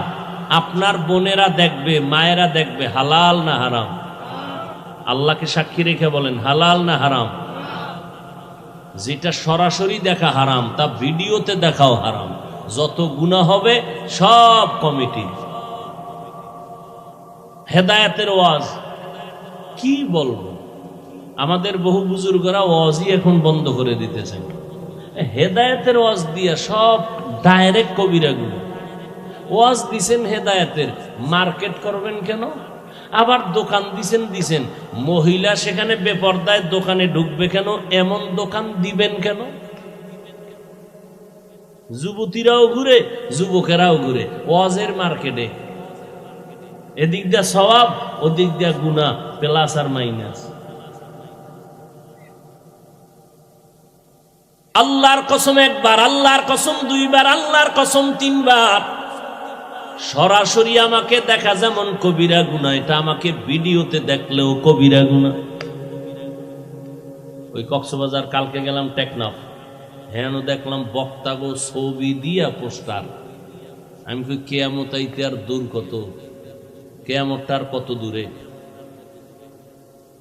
আপনার বোনেরা দেখবে, মায়েরা দেখবে, হালাল না হারাম? আল্লাহকে সাক্ষী রেখে বলেন, হালাল না হারাম? যেটা সরাসরি দেখা হারাম, তা ভিডিওতে দেখাও হারাম। যত গুনাহ হবে সব কমিটি। হেদায়েতের ওয়াজ কি বলবো, আমাদের বহু বুজুর্গরা ওয়াজই এখন বন্ধ করে দিতেছেন। হেদায়েতের ওয়াজ দিয়া সব ডাইরেক্ট কবিরা গুনাহ। ওয়াজ দিছেন হেদায়েতের, মার্কেট করবেন কেন? আবার দোকান দিছেন, মহিলা সেখানে বেপরদায় দোকানে ঢুকবে কেন? এমন দোকান দিবেন কেন? যুবতীরাও ঘুরে, যুবকেরাও ঘুরে ওয়াজের মার্কেটে। এদিক দিয়া সওয়াব, ওদিক দিয়া গুনাহ, প্লাস আর মাইনাস। আল্লাহর কসম একবার, আল্লাহর কসম দুইবার, আল্লাহর কসম তিনবার। সরাসরি আমাকে দেখা যেমন কবিরা গুনাহ, এটা আমাকে ভিডিওতে দেখলেও কবিরা গুনাহ। ওই কক্সবাজার কালকে গেলাম টেকনাফ, হ্যাঁ দেখলাম বক্তা গো ছবি দিয়া পোস্টার। আমি কই কেয়ামত আইতে আর দূর কত, কেয়ামতটার কত দূরে।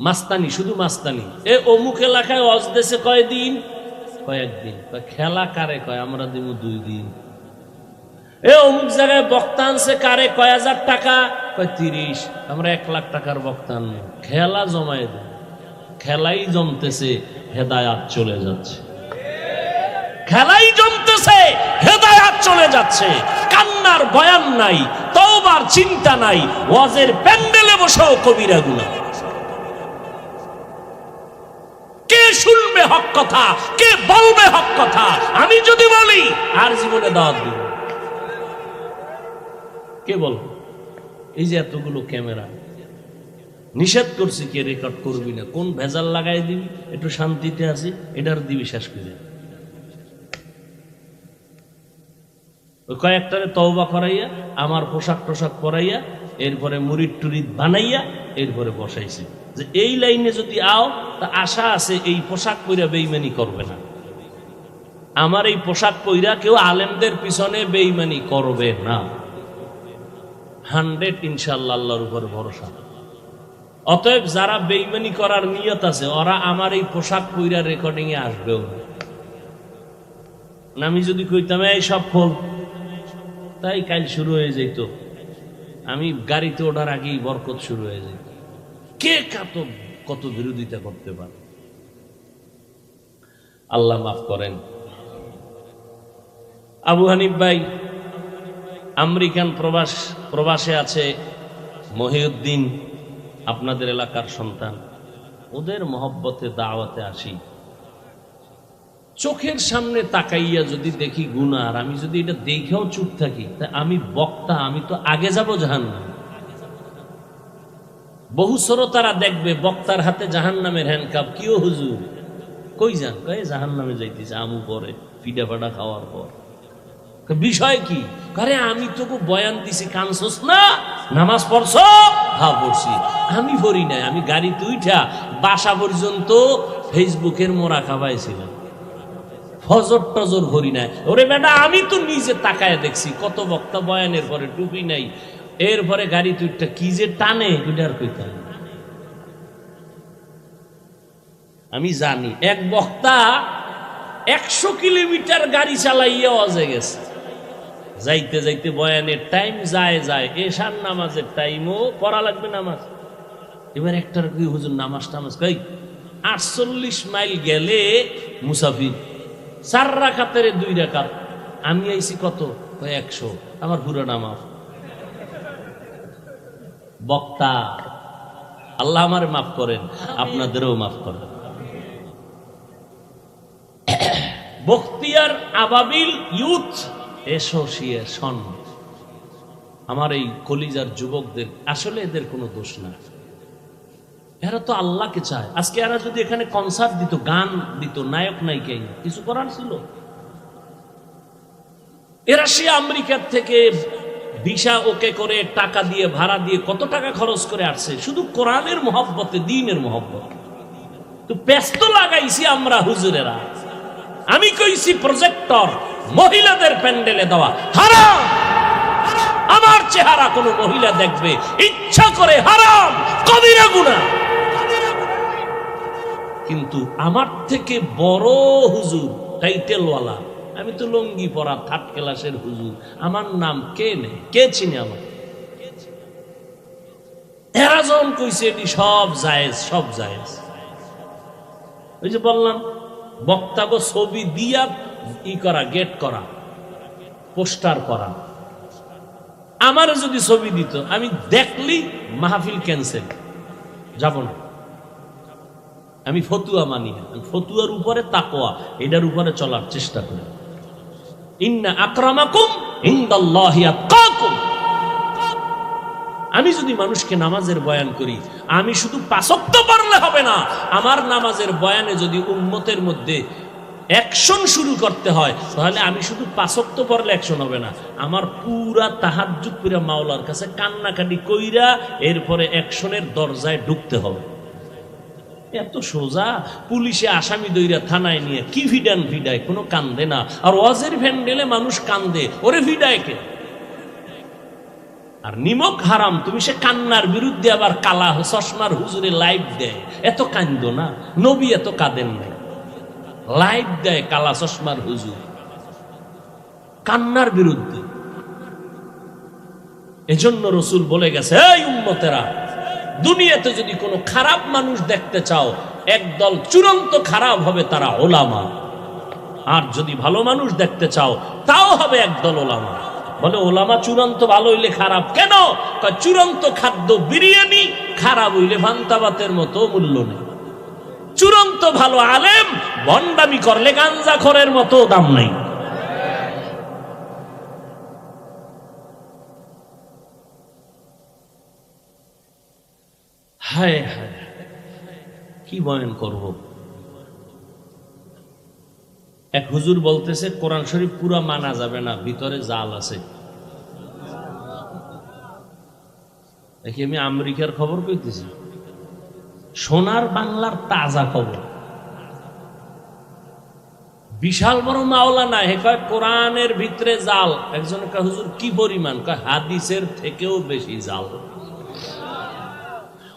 মাস্তানি, শুধু মাস্তানি। এ অমুক এলাকায় ওয়াজ দেশে কয়দিন, কয়েকদিন। খেলা কারে কয়, আমরা দিব 2 দিন। এ অমুক জায়গায় বক্তা আনছে কারে, কয় হাজার টাকা, কয় 30। আমরা 1 লাখ টাকার বক্তা আনবো, খেলা জমায় দেব। খেলাই জমতেছে, হেদায়াত চলে যাচ্ছে। খেলাই জমতেছে, হেদায়াত চলে যাচ্ছে। কান্নার বয়ান নাই, তওবার চিন্তা নাই, ওয়াজের প্যান্ডেলে বসেও কবিরা গুনাহ। কে শুনবে হক কথা, কে বলবে হক কথা? আমি যদি বলি আর জীবনে দাওয়াত দিব, কে বল? এই যে এতগুলো ক্যামেরা, নিষেধ করছি কে রেকর্ড করবি না, কোন ভেজাল লাগাই দিবি, একটু শান্তিতে আছি, এটার দিবি শেষ করে। ওই কয়েকটারে তওবা করাইয়া, আমার পোশাক টোশাক পরাইয়া, এরপরে মুরিদ টুরিদ বানাইয়া, এরপরে বসাইছে যে এই লাইনে যদি আও তা আশা আছে এই পোশাক পইরা বেঈমানি করবে না। আমার এই পোশাক পইরা কেউ আলেমদের পিছনে বেঈমানি করবে না। 100 ইনশাআল্লাহ, আল্লাহর উপর ভরসা। অতএব যারা বেঈমানি করার নিয়ত আছে, ওরা আমার এই পোশাক পইরা রেকর্ডিং এ আসবেও না। আমি যদি কইতাম এই সব খোল, তাই কাল শুরু হয়ে যেত। আমি গাড়িতে ওঠার আগেই বরকত শুরু হয়ে যেত। কে কত বিরোধিতা করতে পারে? আল্লাহ মাফ করেন। আবু হানিফ ভাই আমেরিকান প্রবাসে আছে। মহিউদ্দিন আপনাদের এলাকার সন্তান, ওদের মহব্বতে দাওয়াতে আসি। চোখের সামনে তাকাইয়া যদি দেখি গুনাহ, আর আমি যদি এটা দেখেও চুপ থাকি, তা আমি বক্তা, আমি তো আগে যাব জাহান্নামে। বহু শ্রোতারা দেখবে বক্তার হাতে জাহান্নামের হ্যান্ডকাপ। কিও হুজুর, কই যান? কয়ে জাহান্নামে যাইতেছে আমু পরে, পিঠা ফাটা খাওয়ার পর। বিষয় কি? আরে আমি তোকে বয়ান দিছি, কানছস না? নামাজ পড়ছ? হ্যাঁ পড়ছি। আমি পড়ি নাই, আমি গাড়িতে উঠা বাসা পর্যন্ত ফেসবুকের মোরা খাবাইছিলাম, ফজর টজর ভরি নাই। ওরে বেটা, আমি তো নিজে তাকায় দেখছি কত বক্তা বয়ানের পরে টুপি নাই, এরপরে গাড়ি তুইটা কি যে টানে, ওইটার কইতাম। আমি জানি এক বক্তা 100 কিলোমিটার গাড়ি চালাইয়া অজে গেছে। যাইতে যাইতে বয়ানের টাইম যায়, এশার নামাজের টাইমও পড়া লাগবে নামাজ। এবার একটার কি হুজুর নামাজ টামাজ কই 48 মাইল গেলে মুসাফির 4 রাকাতের 2 রাকাত। আমি আইছি কত? 100। আমার পুরো নামাজ। বক্তা, আল্লাহ আমারে মাফ করেন, আপনাদেরও মাফ করেন। বখতিয়ার আবাবিল ইউথ অ্যাসোসিয়েশন, আমার এই কলিজার যুবকদের, আসলে এদের কোনো দোষ না। এরা তো আল্লাহকে চায়। আজকে এরা যদি এখানে কনসার্ট দিত, গান দিত, নায়ক নায়িকা, কিছু করার ছিল? এরা সে আমেরিকার থেকে ভিসা ওকে করে, টাকা দিয়ে, ভাড়া দিয়ে, কত টাকা খরচ করে আসছে শুধু কোরআনের মহব্বতে, দ্বীনের মহব্বত। তো ব্যস্ত লাগাইছি আমরা হুজুরেরা। আমি কইছি প্রজেক্টর মহিলাদের প্যান্ডেলে দেওয়া হারাম। আমার চেহারা কোন মহিলা দেখবে ইচ্ছা করে, হারাম, কবিরা গুনাহ। কিন্তু আমার থেকে বড় হুজুর, টাইটেলওয়ালা, আমি তো লঙ্গি পরা 3rd ক্লাসের হুজুর, আমার নাম কে নেই, কে চিনে আমার? এরা যখন কইছে এটি সব জায়েজ, সব জায়েজ। ওই যে বললাম, বক্তাগো ছবি দিয়া করা, গেট করা, পোস্টার করা। আমার যদি ছবি দিত, আমি দেখলি মাহফিল ক্যান্সেল, যাব না। আমি ফতুয়া মানি না। ফতুয়ার উপরে তাকওয়া, এটার উপরে চলার চেষ্টা করি। ইন্না আকরামাকুম ইনদাল্লাহি আতকাকুম। আমি যদি মানুষকে নামাজের বয়ান করি, আমি শুধু 5 ওয়াক্ত পড়লে হবে না। আমার নামাজের বয়ানে যদি উম্মতের মধ্যে অ্যাকশন শুরু করতে হয়, তাহলে আমি শুধু 5 ওয়াক্ত পড়লে অ্যাকশন হবে না। আমার পুরা তাহাজ্জুদ পুরা মাওলার কাছে কান্নাকাটি কইরা এরপরে অ্যাকশনের দরজায় ঢুকতে হবে। এত সোজা, পুলিশে আসামি দইরা থানায় নিয়ে কি ভিডান ভিডায়, কোনো কান্দে না। আর ওয়াজের ভ্যান্ডেলে মানুষ কান্দে, ওরে ভিডায় কে? আর নিমক হারাম, তুমি সে কান্নার বিরুদ্ধে আবার কালা চশমার হুজুরে লাইভ দেয়, এত কান্দো না। নবী এত কাঁদেন নাই, লাইভ দেয় কালা চশমার হুজুর কান্নার বিরুদ্ধে। এজন্য রসুল বলে গেছে, এই উম্মতেরা, দুনিয়াতে যদি কোনো খারাপ মানুষ দেখতে চাও, একদল চূড়ান্ত খারাপ হবে, তারা ওলামা। আর যদি ভালো মানুষ দেখতে চাও, তাও হবে একদল ওলামা। বলে ওলামা চূড়ান্ত ভালো হইলে খারাপ কেন? চূড়ান্ত খাদ্য বিরিয়ানি, খারাপ হইলে ভান্তাবাতের মতো মূল্য নেই। চূড়ান্ত ভালো আলেম ভণ্ডামি করলে গাঞ্জাখোরের মতো দাম নাই। হায় হায়, কি বয়ান করব। এক হুজুর বলতেছে কোরআন শরীফ পুরা মানা যাবে না, ভিতরে জাল আছে। দেখি আমি আমেরিকার খবর কইতেছি, সোনার বাংলার তাজা খবর। বিশাল বড় মাওলানা, হে কয় কোরআনের ভিতরে জাল। একজন কয় হুজুর কি পরিমাণ? কয় হাদিসের থেকেও বেশি জাল।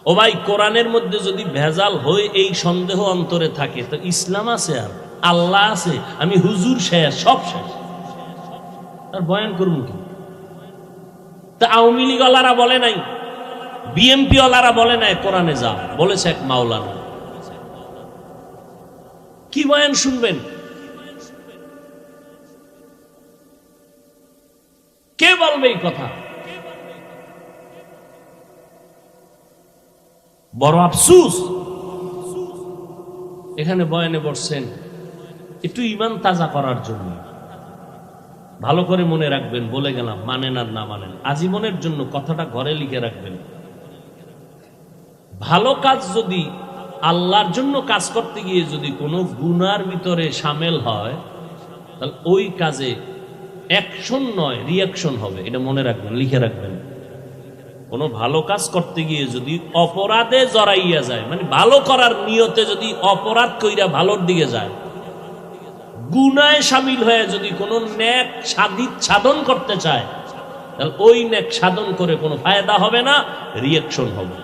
ও ভাই, কোরআনের মধ্যে যদি ভেজাল হয়, এই সন্দেহ অন্তরে থাকে, তো ইসলাম আছে আর আল্লাহ আছে? আমি হুজুর শেষ, সব শেষ, তার বয়ান করবো কি? তা আওয়ামী লীগ ওয়ালারা বলে নাই, বিএমপি ওয়ালারা বলে নাই কোরআনে যা বলেছে এক মাওলানা। কি বয়ান শুনবেন? কে বলবে এই কথা? বড় আফসুস, এখানে বয়ানে বসছেন একটু ইমান তাজা করার জন্য। ভালো করে মনে রাখবেন, বলে গেলাম, মানেন আর না মানেন, আজীবনের জন্য কথাটা ঘরে লিখে রাখবেন। ভালো কাজ যদি আল্লাহর জন্য কাজ করতে গিয়ে যদি কোনো গুনার ভিতরে সামিল হয়, তাহলে ওই কাজে অ্যাকশন নয়, রিয়াকশন হবে। এটা মনে রাখবেন, লিখে রাখবেন। কোনো ভালো কাজ করতে গিয়ে যদি অপরাধে জড়াইয়া যায়, মানে ভালো করার নিয়তে যদি অপরাধ কইরা ভালোর দিকে যায়, গুনায় সামিল হয়ে যদি কোনো নেক সাধন করতে চায়, তাহলে ওই নেক সাধন করে কোনো ফায়দা হবে না, রিয়াকশন হবে।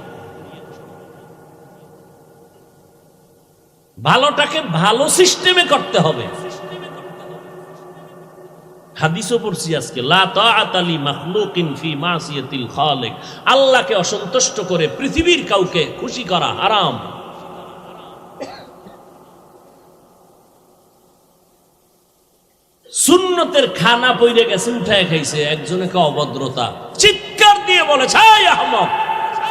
ভালোটাকে ভালো সিস্টেমে করতে হবে। হাদিসও পড়ছি আজকে, লা তাআতা লি মাখলুকিন ফি মাসিয়াতিল খালিক। আল্লাহকে অসন্তুষ্ট করে পৃথিবীর কাউকে খুশি করা হারাম। সুন্নতের খানা পইরে গেছে, উঠায় খাইছে, একজনকে অভদ্রতা, চিৎকার দিয়ে বলেছে, এই আহমক,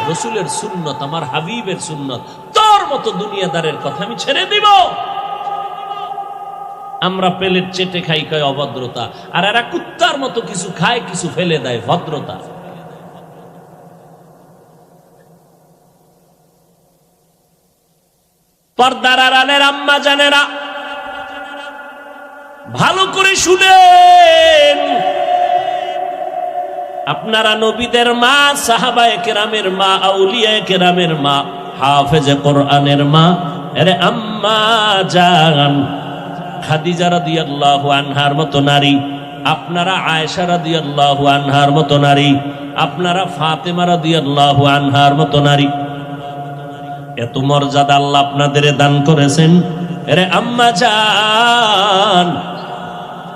রাসূলের সুন্নত, আমার হাবিবের সুন্নত, তোর মতো দুনিয়াদারের কথা আমি ছেড়ে দিব? আমরা প্লেট চেটে খাই, কয় অভদ্রতা। আর এরা কুত্তার মতো কিছু খায়, কিছু ফেলে দেয়, ভদ্রতা। পর্দার আড়ালের আম্মা জানেরা, ভালো করে শুনেন। আপনারা নবীদের মা, সাহাবায়ে কেরামের মা, আউলিয়ায়ে কেরামের মা, হাফেজে কোরআনের মা, আরে আম্মা জান খাদিজা রাদিয়াল্লাহু আনহার মতো নারী, আপনারা আয়েশা রাদিয়াল্লাহু আনহার মতো নারী, আপনারা ফাতেমা রাদিয়াল্লাহু আনহার মতো নারী, এত মর্যাদা আল্লাহ আপনাদের দান করেছেন। আরে আম্মা জান,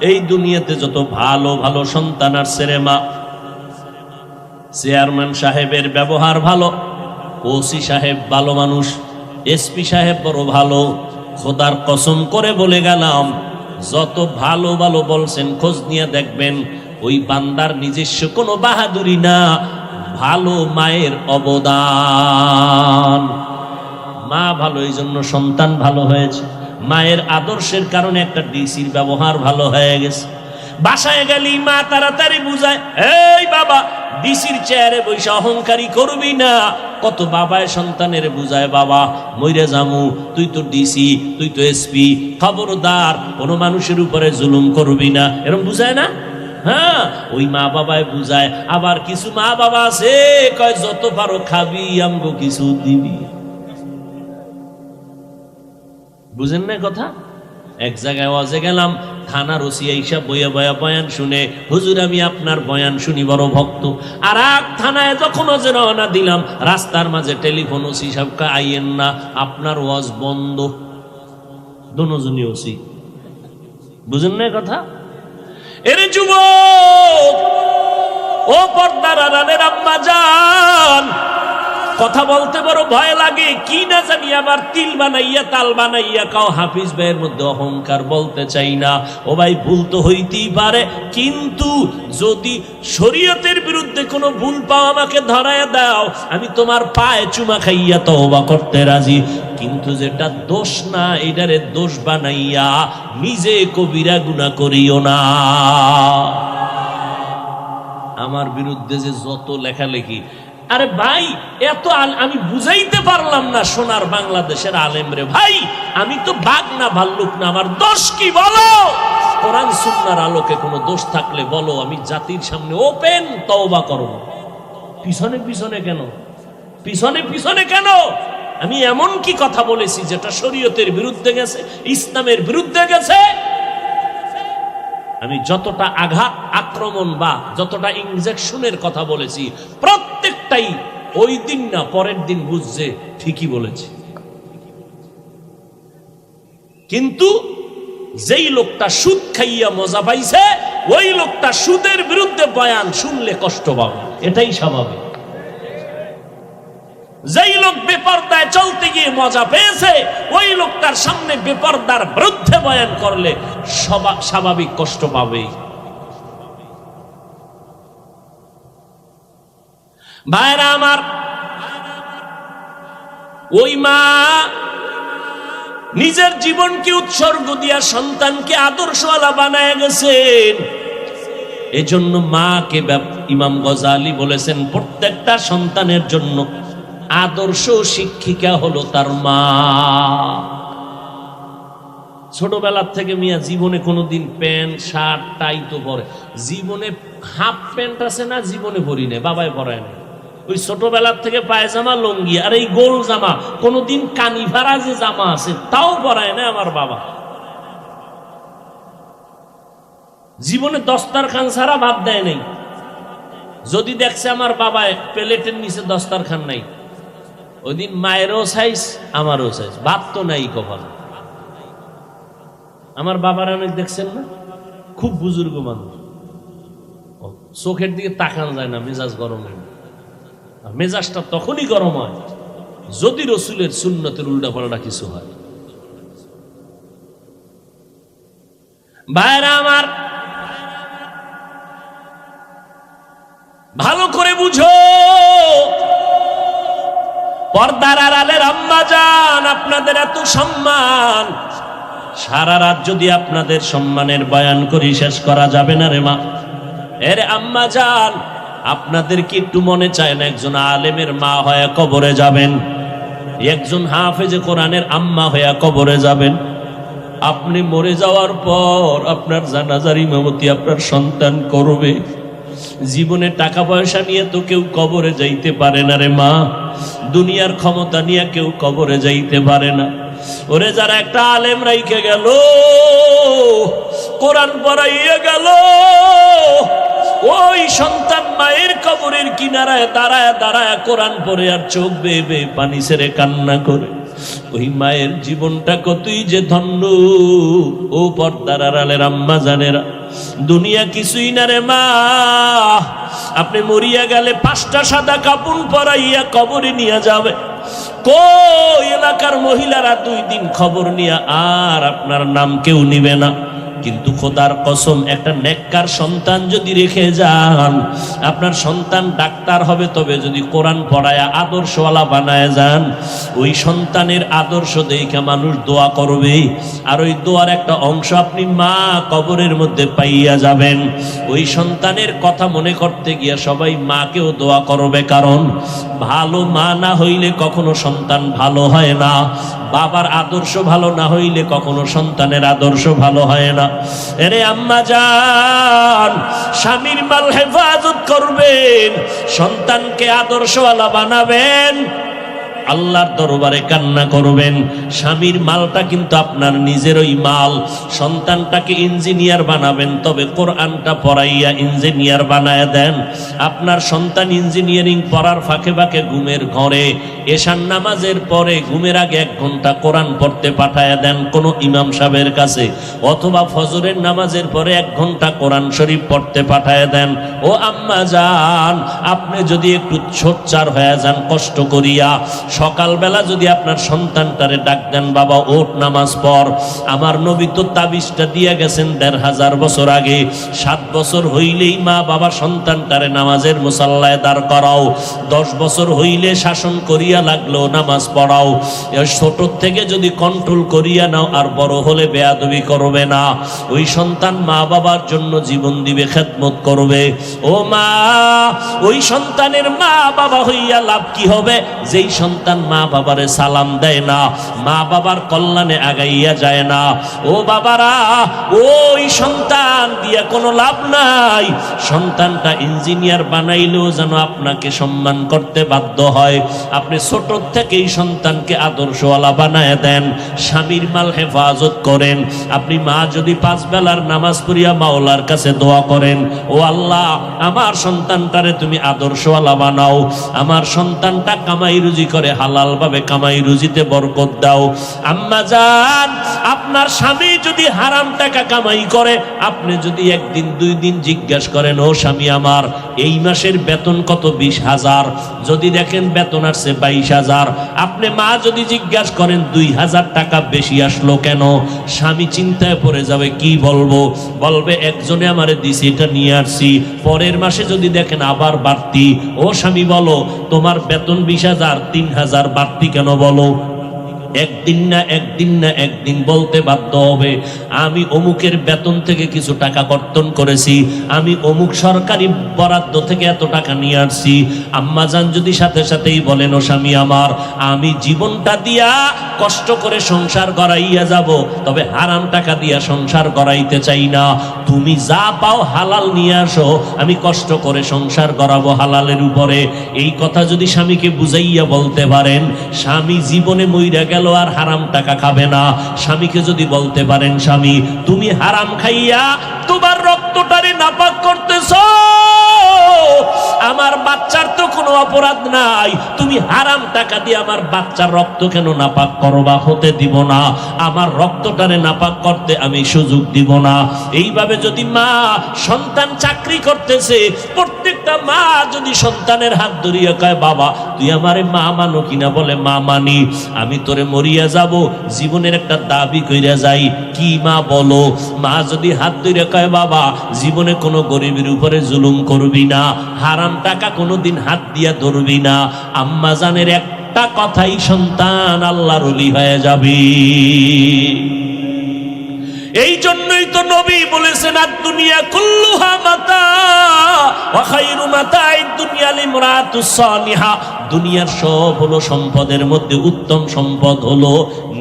এই দুনিয়াতে যত ভালো ভালো সন্তান আসছে রে মা, চেয়ারম্যান সাহেবের ব্যবহার ভালো, ওসি সাহেব ভালো মানুষ, এসপি সাহেব বড় ভালো, খোদার কসম করে বলে গেলাম, যত ভালো ভালো বলছেন খোঁজ নিয়ে দেখবেন, ওই বান্দার নিজস্ব কোনো বাহাদুরি না, ভালো মায়ের অবদান। মা ভালো, এই জন্য সন্তান ভালো হয়েছে। মায়ের আদর্শের কারণে একটা ডিসির ব্যবহার ভালো হয়ে গেছে। বাসায় গেলি মা তাড়াতাড়ি বুঝায়, এই বাবা, ডিসির চেয়ারে বসে অহংকারী করবি না। কত বাবায় সন্তানের বুঝায়, বাবা মইরে জামু, তুই তো ডিসি, তুই তো এসপি, খবরদার কোনো মানুষের উপরে জুলুম করবি না, এরকম বুঝায় না? হ্যাঁ, ওই মা বাবায় বুঝায়। আবার কিছু মা বাবা আছে, কয় যত পারো খাবি, আমগো কিছু দিবি। বুঝেন না কথা? এক জায়গায় ওয়াজে গেলাম, থানার ওসি এইসব বইয়া বয়া বয়ান শুনে, হুজুর আমি আপনার বয়ান শুনি বড় ভক্ত। আর এক থানায় যখন ওজে রওনা দিলাম, রাস্তার মাঝে টেলিফোন, ওসি সাহেবকে আইয়েন না, আপনার ওয়াজ বন্ধ। দোনোজনই ওসি। বুঝেন না কথা? এর যুবক, ও পর্দার আড়ালের আম্মা জান, কথা বলতে বড় ভয় লাগে, কি না জানি আবার তিল বানাইয়া তাল বানাইয়া কাও হাফিজ ভাইয়ের মধ্যে অহংকার, বলতে চাই না। ও ভাই, ভুল তো হইতেই পারে, কিন্তু যদি শরীয়তের বিরুদ্ধে কোনো ভুল পাও আমাকে ধরায় দাও, আমি তোমার পায়ে চুমা খাইয়া তওবা করতে রাজি। কিন্তু যেটা দোষ না, এটারে দোষ বানাইয়া নিজে কবিরা গুনাহ করিও না। আমার বিরুদ্ধে যে যত লেখালেখি, আরে ভাই এত আমি বুঝাইতে পারলাম না সোনার বাংলাদেশের আলেম রে। ভাই আমি তো বাঘ না ভাল্লুক না, আমার দোষ কি বলো? কোরআন সুন্নাহর আলোকে কোনো দোষ থাকলে বলো, আমি জাতির সামনে ওপেন তওবা করব। পিছনে পিছনে কেন? পিছনে পিছনে কেন? আমি এমন কি কথা বলেছি যেটা শরীয়তের বিরুদ্ধে গেছে, ইসলামের বিরুদ্ধে গেছে? আমি যতটা আঘাত, আক্রমণ বা যতটা ইনজেকশনের কথা বলেছি, প্রত্যেকটাই ওই দিন না পরের দিন বুঝছে ঠিকই বলেছি। কিন্তু যেই লোকটা সুদ খাইয়া মজা পাইছে, ওই লোকটা সুদের বিরুদ্ধে বয়ান শুনলে কষ্ট পাবে, এটাই স্বাভাবিক। যেই লোক বেপরদায় চলতে গিয়ে মজা পেয়েছে, ওই লোকটার সামনে বেপরদার বিরুদ্ধে বয়ান করলে স্বাভাবিক কষ্ট পাবে। ভাইরা আমার, ওই মা নিজের জীবনকে উৎসর্গ দিয়া সন্তানকে আদর্শওয়ালা বানায় গেছেন। এজন্য মাকে ইমাম গজালি বলেছেন, প্রত্যেকটা সন্তানের জন্য আদর্শ শিক্ষিকা হলো তার মা। ছোটবেলার থেকে মিয়া জীবনে কোনোদিন প্যান্ট শার্ট টাই তো পরে, জীবনে হাফ প্যান্ট আছে না জীবনে পরি না, বাবাই পরায় না। ওই ছোটবেলার থেকে পায়জামা লুঙ্গি আর এই গোল জামা, কোনোদিন কানি ভাড়া যে জামা আছে তাও পরায় না আমার বাবা। জীবনে দস্তারখান ছাড়া ভাত দেয় নাই। যদি দেখছে আমার বাবায় প্লেটের নিচে দস্তারখান নাই, ওই দিন মায়েরও সাইজ আমারও সাইজ, ভাত তো নাই কপাল। আমার বাবার অনেক দেখছেন না, খুব বুজুর্গ মানুষ, চোখের দিকে তাকানো যায় না, মেজাজ গরম হয়। মেজাজটা তখনই গরম হয় যদি রসুলের সুন্নতের উল্টা পাল্টা কিছু হয়। ভাইরা আমার, ভালো করে বুঝো, পর্দার আড়ালের আম্মা জান, আপনাদের এত সম্মান, সারা রাত যদি আপনাদের সম্মানের বয়ান করি শেষ করা যাবে না রে মা। এর আম্মা জান, আপনাদের কি একটু মনে চায় না একজন আলেমের মা হয়ে কবরে যাবেন, একজন হাফেজে কোরআনের আম্মা হয়ে কবরে যাবেন? আপনি মরে যাওয়ার পর আপনার জানাজার ইমামতি আপনার সন্তান করবে। জীবনে টাকা পয়সা নিয়ে তো কেউ কবরে যাইতে পারে না রে মা, দুনিয়ার ক্ষমতা নিয়ে কেউ কবরে যাইতে পারে না। ওরে যারা একটা আলেম রাইখে গেল, কোরআন পড়াইয়া গেল, ওই সন্তান মায়ের কবরের কিনারায় দাঁড়ায় দাঁড়ায় কোরআন পড়ে আর চোখ বেয়ে বেয়ে পানি ছেড়ে কান্না করে, ওই মায়ের জীবনটা কতই যে ধন্য। ও পর্দার আড়ালের আম্মা জানেরা, দুনিয়া কিছুই না রে মা। আপনি মরিয়া গেলে 5টা সাদা কাপড় পরাইয়া কবরে নিয়ে যাবে, কই এলাকার মহিলারা 2 দিন খবর নিয়ে আর আপনার নাম কেউ নিবে না। কিন্তু খোদার কসম, একটা নেককার সন্তান যদি রেখে যান, আপনার সন্তান ডাক্তার হবে, তবে যদি কোরআন পড়ায়া আদর্শওয়ালা বানায় যান, ওই সন্তানের আদর্শ দেখে মানুষ দোয়া করবে, আর ওই দোয়ার একটা অংশ আপনি মা কবরের মধ্যে পাইয়া যাবেন। ওই সন্তানের কথা মনে করতে গিয়া সবাই মাকেও দোয়া করবে, কারণ ভালো মা না হইলে কখনো সন্তান ভালো হয় না, বাবার আদর্শ ভালো না হইলে কখনো সন্তানের আদর্শ ভালো হয় না। এরে আম্মা জান, স্বামীর মাল হেফাজত করবেন, সন্তানকে আদর্শওয়ালা বানাবেন। আল্লাহর দরবারে কান্না করবেন। স্বামীর মালটা কিন্তু আপনার নিজেরই মাল। সন্তানটাকে ইঞ্জিনিয়ার বানাবেন, তবে কোরআনটা পড়াইয়া ইঞ্জিনিয়ার বানায় দেন। আপনার সন্তান ইঞ্জিনিয়ারিং পড়ার ফাঁকে ফাঁকে ঘুমের ঘরে এশার নামাজের পরে ঘুমের আগে 1 ঘন্টা কোরআন পড়তে পাঠায় দেন কোনো ইমাম সাহেবের কাছে, অথবা ফজরের নামাজের পরে 1 ঘন্টা কোরআন শরীফ পড়তে পাঠায় দেন। ও আম্মা জান, আপনি যদি একটু সোচ্চার হয়ে যান কষ্ট করিয়া, সকালবেলা যদি আপনার সন্তানটারে ডাক দেন, বাবা ওঠ নামাজ পড়। আমার নবী তো তাবিজটা দিয়ে গেছেন 1500 বছর আগে। 7 বছর হইলেই মা বাবা সন্তানটারে নামাজের মুসাল্লায় দাঁড় করাও, 10 বছর হইলে শাসন করিয়া লাগলো নামাজ পড়াও। ছোট থেকে যদি কন্ট্রোল করিয়া নাও, আর বড় হলে বেয়াদবি করবে না। ওই সন্তান মা বাবার জন্য জীবন দিবে, খেদমত করবে। ও মা, ওই সন্তানের মা বাবা হইয়া লাভ কি হবে? যেই সন্তান মা বাবারে সালাম দেয় না, মা বাবার কল্যাণে আগাইয়া যায় না, ও বাবারা, ওই সন্তান দিয়া কোনো লাভ নাই। সন্তানটা ইঞ্জিনিয়ার বানাইলেও যেন আপনাকে সম্মান করতে বাধ্য হয়। আপনি ছোট থেকেই সন্তানকে আদর্শওয়ালা বানায় দেন, স্বামীর মাল হেফাজত করেন। আপনি মা যদি 5 বেলার নামাজ পড়িয়া মাওলার কাছে দোয়া করেন, ও আল্লাহ আমার সন্তানটারে তুমি আদর্শওয়ালা বানাও, আমার সন্তানটা কামাই রুজি করে হালাল ভাবে কামাই রুজিতে বরকত দাও। আম্মা জান, আপনার স্বামী যদি হারাম টাকা কামাই করে, আপনি যদি 1 দিন 2 দিন জিজ্ঞাসা করেন, ও স্বামী আমার এই মাসের বেতন কত? 20,000। যদি দেখেন বেতন আসছে 22,000, আপনি মা যদি জিজ্ঞাসা করেন 2,000 টাকা বেশি আসলো কেন, স্বামী চিন্তায় পড়ে যাবে। কি বলবো? বলবে একজনে আমারে দিছে, এটা নিয়ে আসছি। পরের মাসে যদি দেখেন আবার বাড়তি, ও স্বামী বলো তোমার বেতন 20,000, 3,000 বাড়তি কেন বলো? একদিন বলতে বাধ্য হবে, আমি অমুকের বেতন থেকে কিছু টাকা কর্তন করেছি, আমি অমুক সরকারি বরাদ্দ থেকে এত টাকা নিয়ে আসছি। আম্মাজান যদি সাথে সাথেই বলেন, ও স্বামী আমার আমি জীবনটা দিয়া কষ্ট করে সংসার গড়াইয়া যাব, তবে হারাম টাকা দিয়া সংসার গড়াইতে চাই না। তুমি যা পাও হালাল নিয়ে আসো, আমি কষ্ট করে সংসার গড়াবো হালালের উপরে। এই কথা যদি স্বামীকে বুঝাইয়া বলতে পারেন, স্বামী জীবনে মইরা গেল আর হারাম টাকা খাবে না। স্বামীকে যদি বলতে পারেন, স্বামী তুমি হারাম খাইয়া তোমার রক্তটারে নাপাক করতেছো, আমার বাচ্চার তো কোনো অপরাধ নাই, তুমি হারাম টাকা দিয়ে আমার বাচ্চার রক্ত কেন নাপাক করবা? হতে দিব না, আমার রক্তটারে নাপাক করতে আমি সুযোগ দিব না। এইভাবে যদি মা, সন্তান চাকরি করতেছে, প্রত্যেকটা মা যদি সন্তানের হাত ধরিয়া কয়, বাবা তুই আমারে মা মানো কিনা? বলে মা মানি। আমি তোরে মরিয়া যাব, জীবনের একটা দাবি কইরা যাই। কি মা বলো? মা যদি হাত ধরে কয়, বাবা জীবনে কোনো গরিবের উপরে জুলুম করবি না, হারাম টাকা কোনোদিন হাত দিয়া ধরবি না, আম্মা জানের একটা কথাই সন্তান আল্লাহর ওলি হয়ে যাবে। এই জন্যই তো নবী বলেছেন, আদ-দুনিয়া কুল্লুহা মাতা ওয়া খায়রু মাতা'id দুনিয়া লিমরাতুস সালিহা। দুনিয়ার সব হলো সম্পদের মধ্যে উত্তম সম্পদ হলো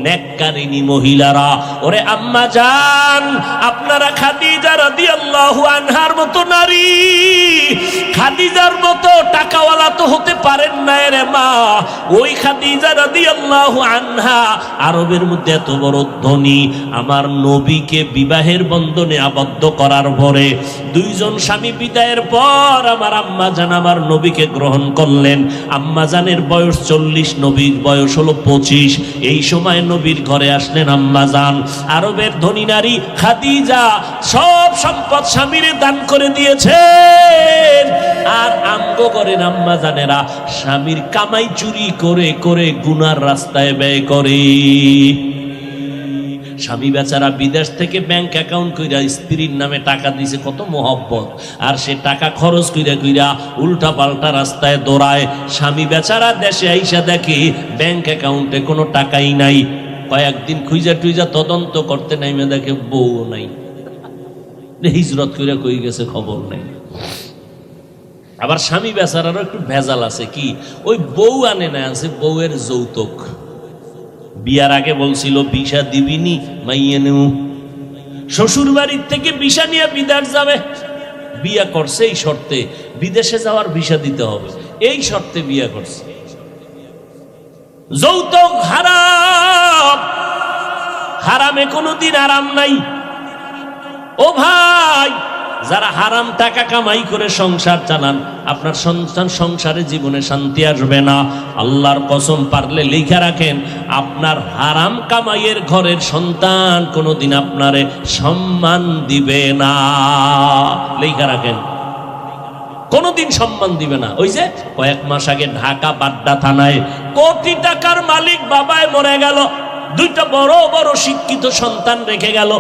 নেককারিনী মহিলারা। ওরে আম্মা জান, আপনারা খাদিজা রাদিয়াল্লাহু আনহার মতো নারী, খাদিজার মতো টাকাওয়ালা তো হতে পারেন না রে মা। ওই খাদিজা রাদিয়াল্লাহু আনহা আরবের মধ্যে এত বড় ধনী, আমার নবীকে বিবাহের বন্ধনে আবদ্ধ করার পরে 2 জন স্বামী বিদায়ের পর আমার আম্মা জান আমার নবীকে গ্রহণ করলেন। আম্মা জানের বয়স 40, নবীর বয়স হলো 25। এই সময় নবীর ঘরে আসলেন আম্মা জান। আরবের ধনী নারী খাদিজা সব সম্পদ স্বামীরে দান করে দিয়েছেন, আর আমগো করেন আম্মা জানেরা স্বামীর কামাই চুরি করে করে গুনার রাস্তায় ব্যয় করে। স্বামী বেচারা বিদেশ থেকে ব্যাংক অ্যাকাউন্ট কইরা স্ত্রীর নামে টাকা দিছে, কত মোহব্বত, আর সে টাকা খরচ কইরা কইরা উল্টা পাল্টা রাস্তায় দৌড়ায়। স্বামী বেচারা দেশে আইসা দেখে ব্যাংক অ্যাকাউন্টে কোনো টাকাই নাই। কয়েকদিন খুঁজা টুইজা তদন্ত করতে নাইমে দেখে বউ নাই, হিজরত কইরা কই গেছে খবর নাই। আবার স্বামী বেচারারও একটু ভেজাল আছে, কি ওই বউ আনে না, আছে বউয়ের যৌতুক। বিয়ার আগে বলছিল ভিসা দিবিনি, মাইয়ে নেউ। শ্বশুর বাড়ির থেকে ভিসা নিয়ে বিদেশ যাবে, বিয়া করছে এই শর্তে, বিদেশে যাওয়ার ভিসা দিতে হবে, এই শর্তে বিয়া করছে। যৌতুক হারাম, হারামে কোনোদিন আরাম নাই। ও ভাই, যারা হারাম টাকা কামাই করে সংসার চালান, আপনার সন্তান সংসারে জীবনে শান্তি আসবে না। আল্লাহর কসম, পারলে লিখে রাখেন, আপনার হারাম কামাইয়ের ঘরের সন্তান কোনোদিন আপনারে সম্মান দিবে না। লিখে রাখেন, কোনোদিন সম্মান দিবে না। ওই যে কয়েক মাস আগে ঢাকা বাড্ডা থানায় কোটি টাকার মালিক বাবায় মরে গেল, দুইটা বড় বড় শিক্ষিত সন্তান রেখে গেল।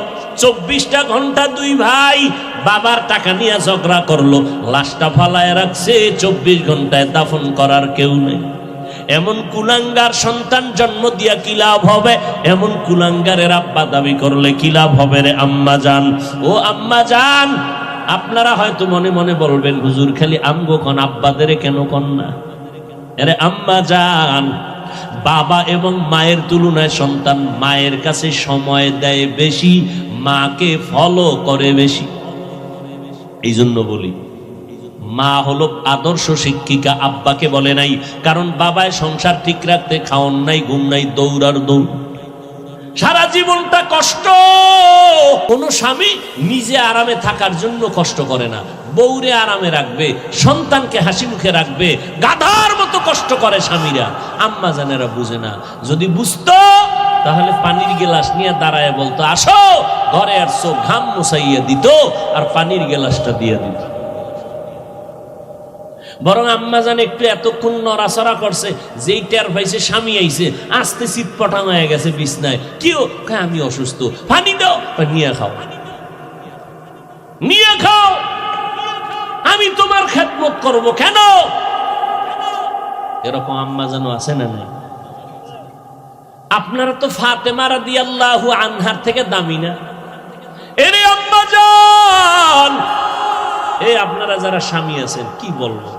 24টা ঘন্টা দুই ভাই বাবার টাকা নিয়ে ঝগড়া করলো, লাশটা ফালায় রাখছে। 24 ঘন্টায় দাফন করার কেউ নেই। এমন কুলাঙ্গার সন্তান জন্ম দিয়া কি লাভ হবে? এমন কুলাঙ্গারের আব্বা দাবি করলে কি লাভ হবে রে আম্মা জান? ও আম্মা জান, আপনারা হয়তো মনে মনে বলবেন, হুজুর খালি আমগো কোন, আব্বাদের কেন কন না? আরে আম্মা জান, বাবা এবং মায়ের তুলনায় সন্তান মায়ের কাছে সময় দেয় বেশি, মাকে ফলো করে বেশি। এই জন্য বলি, মা হলো আদর্শ শিক্ষিকা, আব্বাকে বলে নাই। কারণ বাবায় সংসার ঠিক রাখতে খাওন নাই, ঘুম নাই, দৌড়ার দৌড়, সারা জীবনটা কষ্ট। কোন স্বামী নিজে আরামে থাকার জন্য কষ্ট করে না, বউরে আরামে রাখবে, সন্তানকে হাসি মুখে রাখবে, গাধার মতো কষ্ট করে স্বামীরা। আম্মা জানেরা বুঝে না। যদি বুঝতো তাহলে পানির গেলাস নিয়ে দাঁড়ায় বলতো, আসো ঘরে আসছো, ঘাম মুছাইয়া দিত আর পানির গেলাসটা দিয়ে দিত। বরং আম্মা জান একটু এতক্ষণ নড়াচড়া করছে, যেই টের পাইছে স্বামী আইছে, আস্তে চিৎপটাং হয়ে গেছে বিছনায়। কেউ আমি অসুস্থ, পানি দাও, নিয়ে খাও, নিয়ে খাও, আমি তোমার খেদমত করব কেন? এরকম আম্মা জানো আছে না নাই? আপনারা তো ফাতেমা রাদিয়াল্লাহু আনহার থেকে দামি না? এরে আম্মা জান, এই আপনারা যারা স্বামী আছেন, কি বলবো,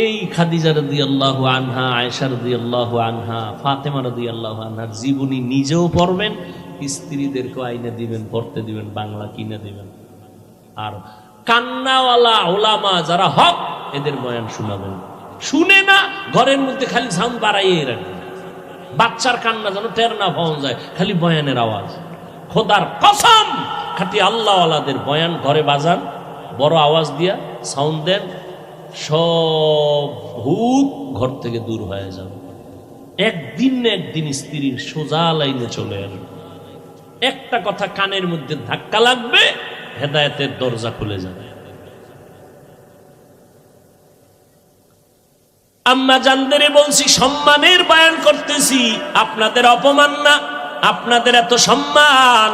এই খাদিজা রাদিয়াল্লাহু আনহা, আয়েশা রাদিয়াল্লাহু আনহা, ফাতেমা রাদিয়াল্লাহু আনহার জীবনী নিজেও পড়বেন, স্ত্রীদেরকে আইনে দিবেন, পড়তে দিবেন, বাংলা কিনে দিবেন। আর কান্নাওয়ালা ওলামা যারা হক, এদের বয়ান শোনাবেন। শুনে না, ঘরের মধ্যে খালি সাউন্ড বাড়াইয়ে রাখবেন, বাচ্চার কান্না যেন টের না পাওয়া যায়, খালি বয়ানের আওয়াজ। খোদার কসম, খাঁটি আল্লাহওয়ালাদের বয়ান ঘরে বাজান, বড় আওয়াজ দিয়া সাউন্ড দেন, সব ভূত ঘর থেকে দূর হয়ে যাবে। একদিন না একদিন স্ত্রীর সোজা লাইনে চলে আসবে। একটা কথা কানের মধ্যে ধাক্কা লাগবে, হেদায়েতের দরজা খুলে যাবে। আম্মা জানদেরে বলছি, সম্মানের বয়ান করতেছি, আপনাদের অপমান না, আপনাদের এত সম্মান।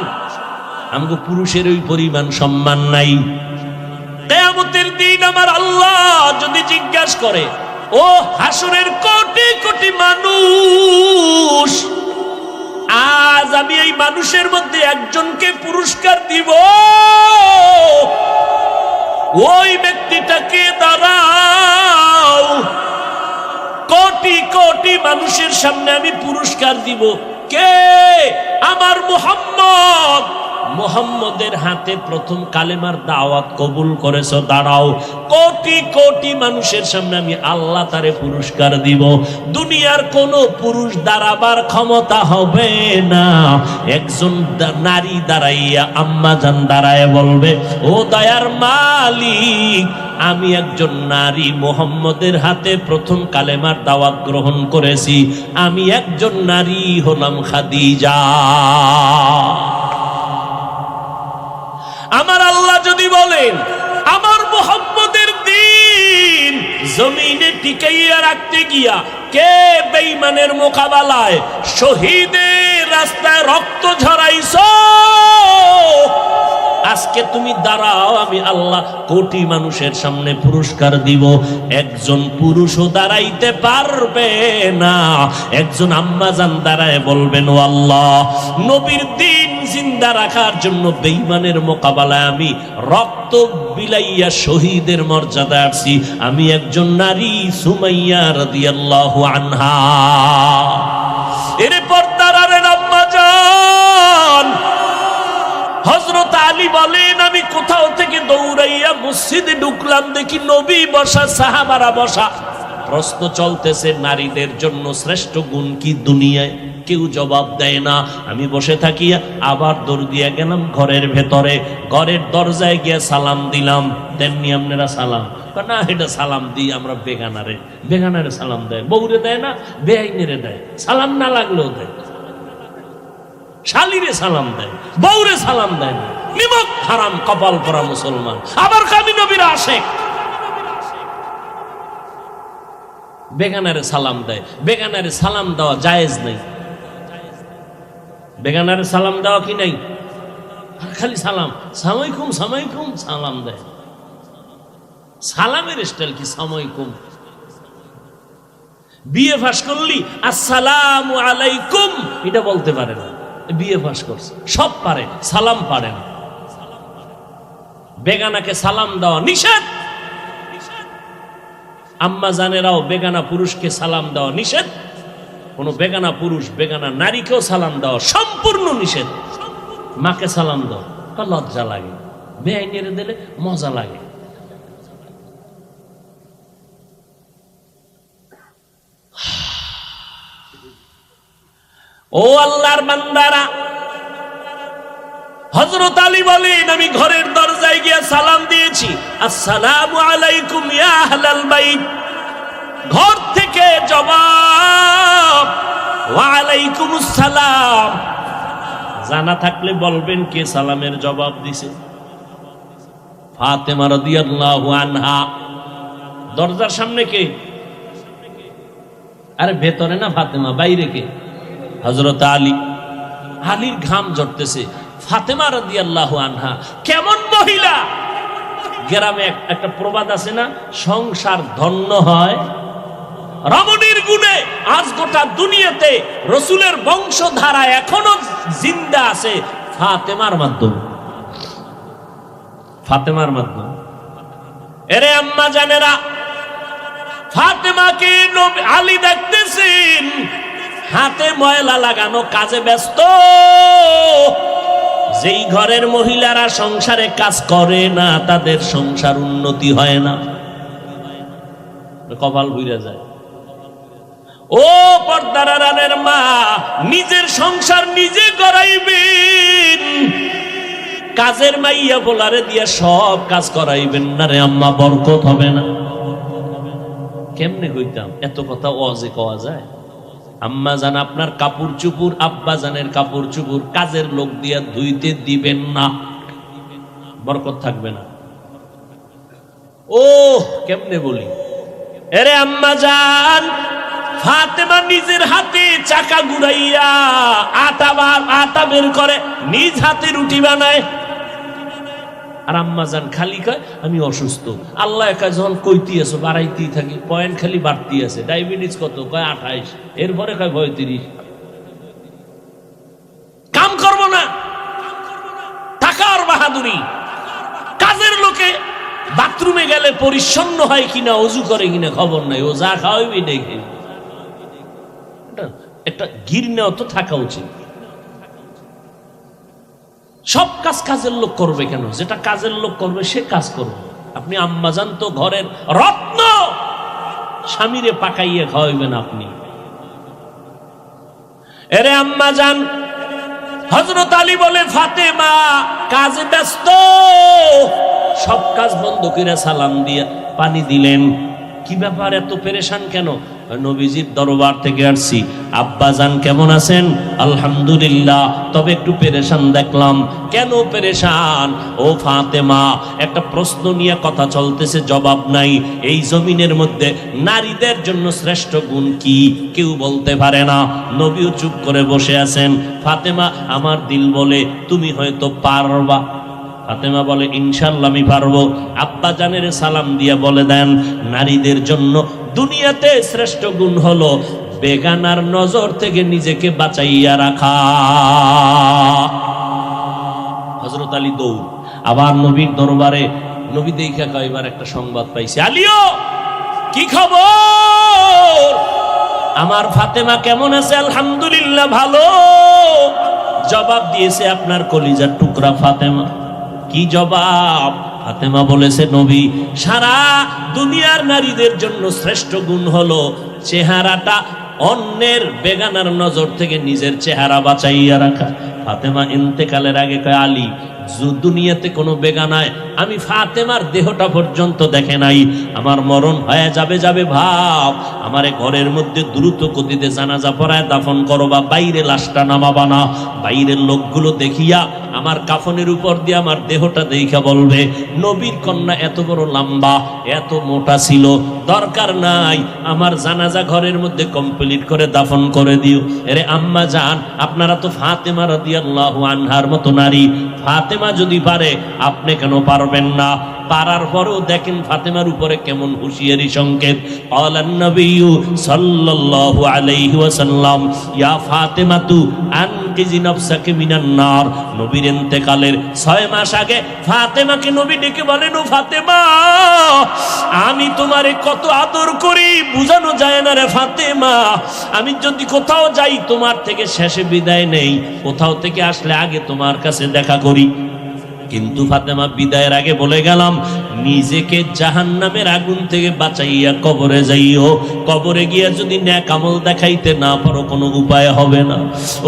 আমগো পুরুষের ওই পরিমাণ সম্মান নাই। কিয়ামতের দিন আমার আল্লাহ যদি জিজ্ঞাসা করে, ও হাসরের কোটি কোটি মানুষ, আজ আমি এই মানুষের মধ্যে একজনকে পুরস্কার দিব, ওই ব্যক্তিটাকে দাঁড়াও, কোটি কোটি মানুষের সামনে আমি পুরস্কার দিব। কে? আমার মুহাম্মদ। মুহাম্মদের হাতে প্রথম কালেমার দাওয়াত কবুল করেছো, দাঁড়াও। কোটি কোটি মানুষের সামনে আমি আল্লাহ তারে পুরস্কার দিব। দুনিয়ার কোন পুরুষ দাঁড়াবার ক্ষমতা হবে না। একজন নারী দাঁড়াইয়া, আম্মা জান দাঁড়ায় বলবে, ও দয়ার মালিক, আমি একজন নারী মুহাম্মদের হাতে প্রথম কালেমার দাওয়াত গ্রহণ করেছি, আমি একজন নারী হলাম খাদিজা। আমার আল্লাহ যদি বলেন, আমার মুহাম্মদের দ্বীন জমিনে টিকাইয়া রাখতে গিয়া কে বেঈমানের মোকাবেলায় শহীদের রাস্তায় রক্ত ঝরাইছো, আজকে তুমি দাঁড়াও, আমি আল্লাহ কোটি মানুষের সামনে পুরস্কার দিব। একজন পুরুষও দাঁড়াইতে পারবে না। একজন আম্মা জান দাঁড়ায় বলবেন, ও আল্লাহ, নবীর দ্বীন জিন্দা রাখার জন্য বেঈমানের মোকাবেলায় আমি রক্ত বিলাইয়া শহীদের মর্যাদা আসছি, আমি একজন নারী, সুমাইয়া রাদিয়াল্লাহু আনহা। এর পর্দার আম্মা জান হযরত আলী বলেন, আমি কোথাও থেকে দৌড়াইয়া মসজিদে ঢুকলাম, দেখি নবী বসা, সাহাবারা বসা, প্রশ্ন চলতেছে নারীদের জন্য শ্রেষ্ঠ গুণ কি দুনিয়ায়, কেউ জবাব দেয় না। আমি বসে থাকি, আবার দৌড় দিয়ে গেলাম ঘরের ভেতরে, ঘরের দরজায় গিয়ে সালাম দিলাম। তেমনি আপনারা সালাম না, এটা সালাম দিই আমরা বেগানারে, বেগানারে সালাম দেয়, বউরে দেয় না, বেআইনেরে দেয়, সালাম না লাগলেও দেয়, শালিরে সালাম দেয়, বউরে সালাম দেয় না। নিমক হারাম কপাল পরা মুসলমান। আবার কামি নবীর আশেক, বেগানারে সালাম দেয়। বেগানারে সালাম দেওয়া জায়েজ নেই। বেগানারে সালাম দেওয়া কি নাই? খালি সালাম, সালামালাইকুম সালামালাইকুম সালাম দেয়। সালামের স্টাইল কি সালামালাইকুম? বিএ পাস করলি আসসালামু আলাইকুম এটা বলতে পারে না, বিএ পাস করছে, সব পারে, সালাম পারে না। বেগানাকে সালাম দেওয়া নিষেধ। আম্মা জানেরাও বেগানা পুরুষকে সালাম দেওয়া নিষেধ। কোন বেগানা পুরুষ বেগানা নারীকেও সালাম দেওয়া সম্পূর্ণ নিষেধ। মাকে সালাম দাও, লজ্জা লাগে, বেআইনেরে দিলে মজা লাগে। ও আল্লাহর বান্দারা, হযরত আলী বলেন আমি ঘরের দরজায় গিয়ে সালাম দিয়েছি, আসসালামু আলাইকুম ইয়া আহলাল বাইত। ঘর থেকে জবাব ওয়া আলাইকুমুস সালাম। জানা থাকলে বলবেন কে সালামের জবাব দিছে। ফাতেমা রাদিয়াল্লাহু আনহা। দরজার সামনে কে? আরে ভেতরে না ফাতেমা, বাইরে কে? হযরত আলী। আলীর ঘাম ঝরতেছে। ফাতেমা রাদিয়াল্লাহু আনহা কেমন মহিলা! গ্রামে একটা প্রবাদ আছে না, সংসার ধন্য হয় রমণীর গুণে। আজ গোটা দুনিয়াতে রসুলের বংশধারা এখনো জিন্দা আছে ফাতেমার মাধ্যমে, ফাতেমার মাধ্যমে। এরে আম্মা জানেরা, ফাতেমাকে আলী দেখতেছেন হাতে ময়লা লাগানো, কাজে ব্যস্ত। যেই ঘরের মহিলারা সংসারে কাজ করে না তাদের সংসার উন্নতি হয় না, কপাল ভুইরা যায়। ও পর্দার আড়ালের মা, নিজের সংসার নিজে করাইবেন, কাজের মাইয়া বলারে দিয়ে সব কাজ করাইবেন না রে আম্মা, বরকত হবে না। কেমনে কইতাম এত কথা ওয়াজে কওয়া যায়? আম্মা জান আপনার কাপড় চুপুর, আব্বা জানের কাপড় চুপুর কাজের লোক দিয়া ধুইতে দিবেন না, বরকত থাকবে না। ও কেমনে বলি, এরে আম্মা জান, ফাতেমা নিজের হাতে চাকা ঘুরাইয়া আটা বের করে, নিজ হাতে রুটি বানায়। আর আম্মা জান খালি কয় আমি অসুস্থ। আল্লাহ একা যখন কইতি আছো বাড়াইতেই থাকি, পয়েন্ট খালি বাড়তি আছে। ডায়াবেটিস কত? কয় 28, এরপরে কয় 35। কাম করবো না, টাকার বাহাদুরি। কাজের লোকে বাথরুমে গেলে পরিচ্ছন্ন হয় কিনা, অজু করে কিনা খবর নাই, ও যা খাওয়াইবি দেখে। একটা গিরনেও তো থাকা উচিত। সব কাজ কাজের লোক করবে কেন? যেটা কাজের লোক করবে সে কাজ করবে। আপনি আম্মাজান তো ঘরের রত্ন, স্বামীরে পাকাইয়ে খাওয়াইবেন আপনি। এরে আম্মাজান, হযরত আলী বলে ফাতেমা কাজে ব্যস্ত, সব কাজ বন্ধ করে সালাম দিয়ে পানি দিলেন। কি ব্যাপার এত পেরেশান কেন? নবীজির দরবার থেকে আসছি, আব্বাজান কেমন আছেন? আলহামদুলিল্লাহ, তবে একটু পেরেশান দেখলাম। কেন পেরেশান? ও ফাতেমা, একটা প্রশ্ন নিয়ে কথা চলতেছে, জবাব নাই। এই জমিনের মধ্যে নারীদের জন্য শ্রেষ্ঠ গুণ কি কেউ বলতে পারে না। নবীও চুপ করে বসে আছেন। ফাতেমা আমার দিল বলে তুমি হয়তো পারবা। ফাতেমা বলে ইনশাআল্লাহ আমি পারবো। আব্বা জানের সালাম দিয়ে বলে দেন নারীদের জন্য দুনিয়াতে শ্রেষ্ঠ গুণ হলো বেগানার নজর থেকে নিজেকে বাঁচাইয়া রাখা। হযরত আলী দৌড় আবার নবীর দরবারে। নবী দেখা কয়বার একটা সংবাদ পাইছে, আলীও কি খবর? আমার ফাতেমা কেমন আছে? আলহামদুলিল্লাহ ভালো। জবাব দিয়েছে আপনার কলিজার টুকরা ফাতেমা। কি জবাব? ফাতেমা বলেছে, নবী, সারা দুনিয়ার নারীদের জন্য শ্রেষ্ঠ গুণ হলো চেহারাটা অন্যের বেগানার নজর থেকে নিজের চেহারা বাঁচাইয়া রাখা। ফাতেমা ইন্তেকালের আগে কয়, আলী, দুনিয়াতে কোনো বেগানায় আমি ফাতেমার দেহটা পর্যন্ত দেখে নাই, আমার মরণ হয়ে যাবে যাবে ভাব, আমারে ঘরের মধ্যে দ্রুত গতিতে জানাজা পড়ায় দাফন করো, বা বাইরে লাশটা নামাবা না, বাইরের লোকগুলো দেখিয়া আমার কাফনের উপর দিয়ে আমার দেহটা দেখা বলবে নবীর কন্যা এত বড় লম্বা, এত মোটা ছিল, দরকার নাই, আমার জানাজা ঘরের মধ্যে কমপ্লিট করে দাফন করে দিও। এরে আম্মা জান, আপনারা তো ফাতেমা রাদিয়াল্লাহু আনহার মতো নারী, ফাতেমা যদি পারে আপনি কেন পারবেন না? পারার পরেও দেখেন ফাতেমার উপরে কেমন হুঁশিয়ারি সংকেত। আলান নবিয়্যু সাল্লাল্লাহু আলাইহি ওয়াসাল্লাম, ইয়া ফাতেমাতু আনকিজি নাফসাকি মিনান নার। নবীর ইন্তেকালের 6 মাস আগে ফাতেমাকে নবী ডেকে বলেন, ও ফাতেমা, আমি তোমারে কত আদর করি বুঝানো যায় না রে ফাতেমা, আমি যদি কোথাও যাই তোমার থেকে শেষে বিদায় নেই, কোথাও থেকে আসলে আগে তোমার কাছে দেখা করি। কিন্তু ফাতেমা বিদায়ের আগে বলে গেলাম, নিজেকে জাহান্নামের আগুন থেকে বাঁচাইয়া কবরে যাইও, কবরে গিয়া যদি নেক আমল দেখাইতে না পারো কোনো উপায় হবে না।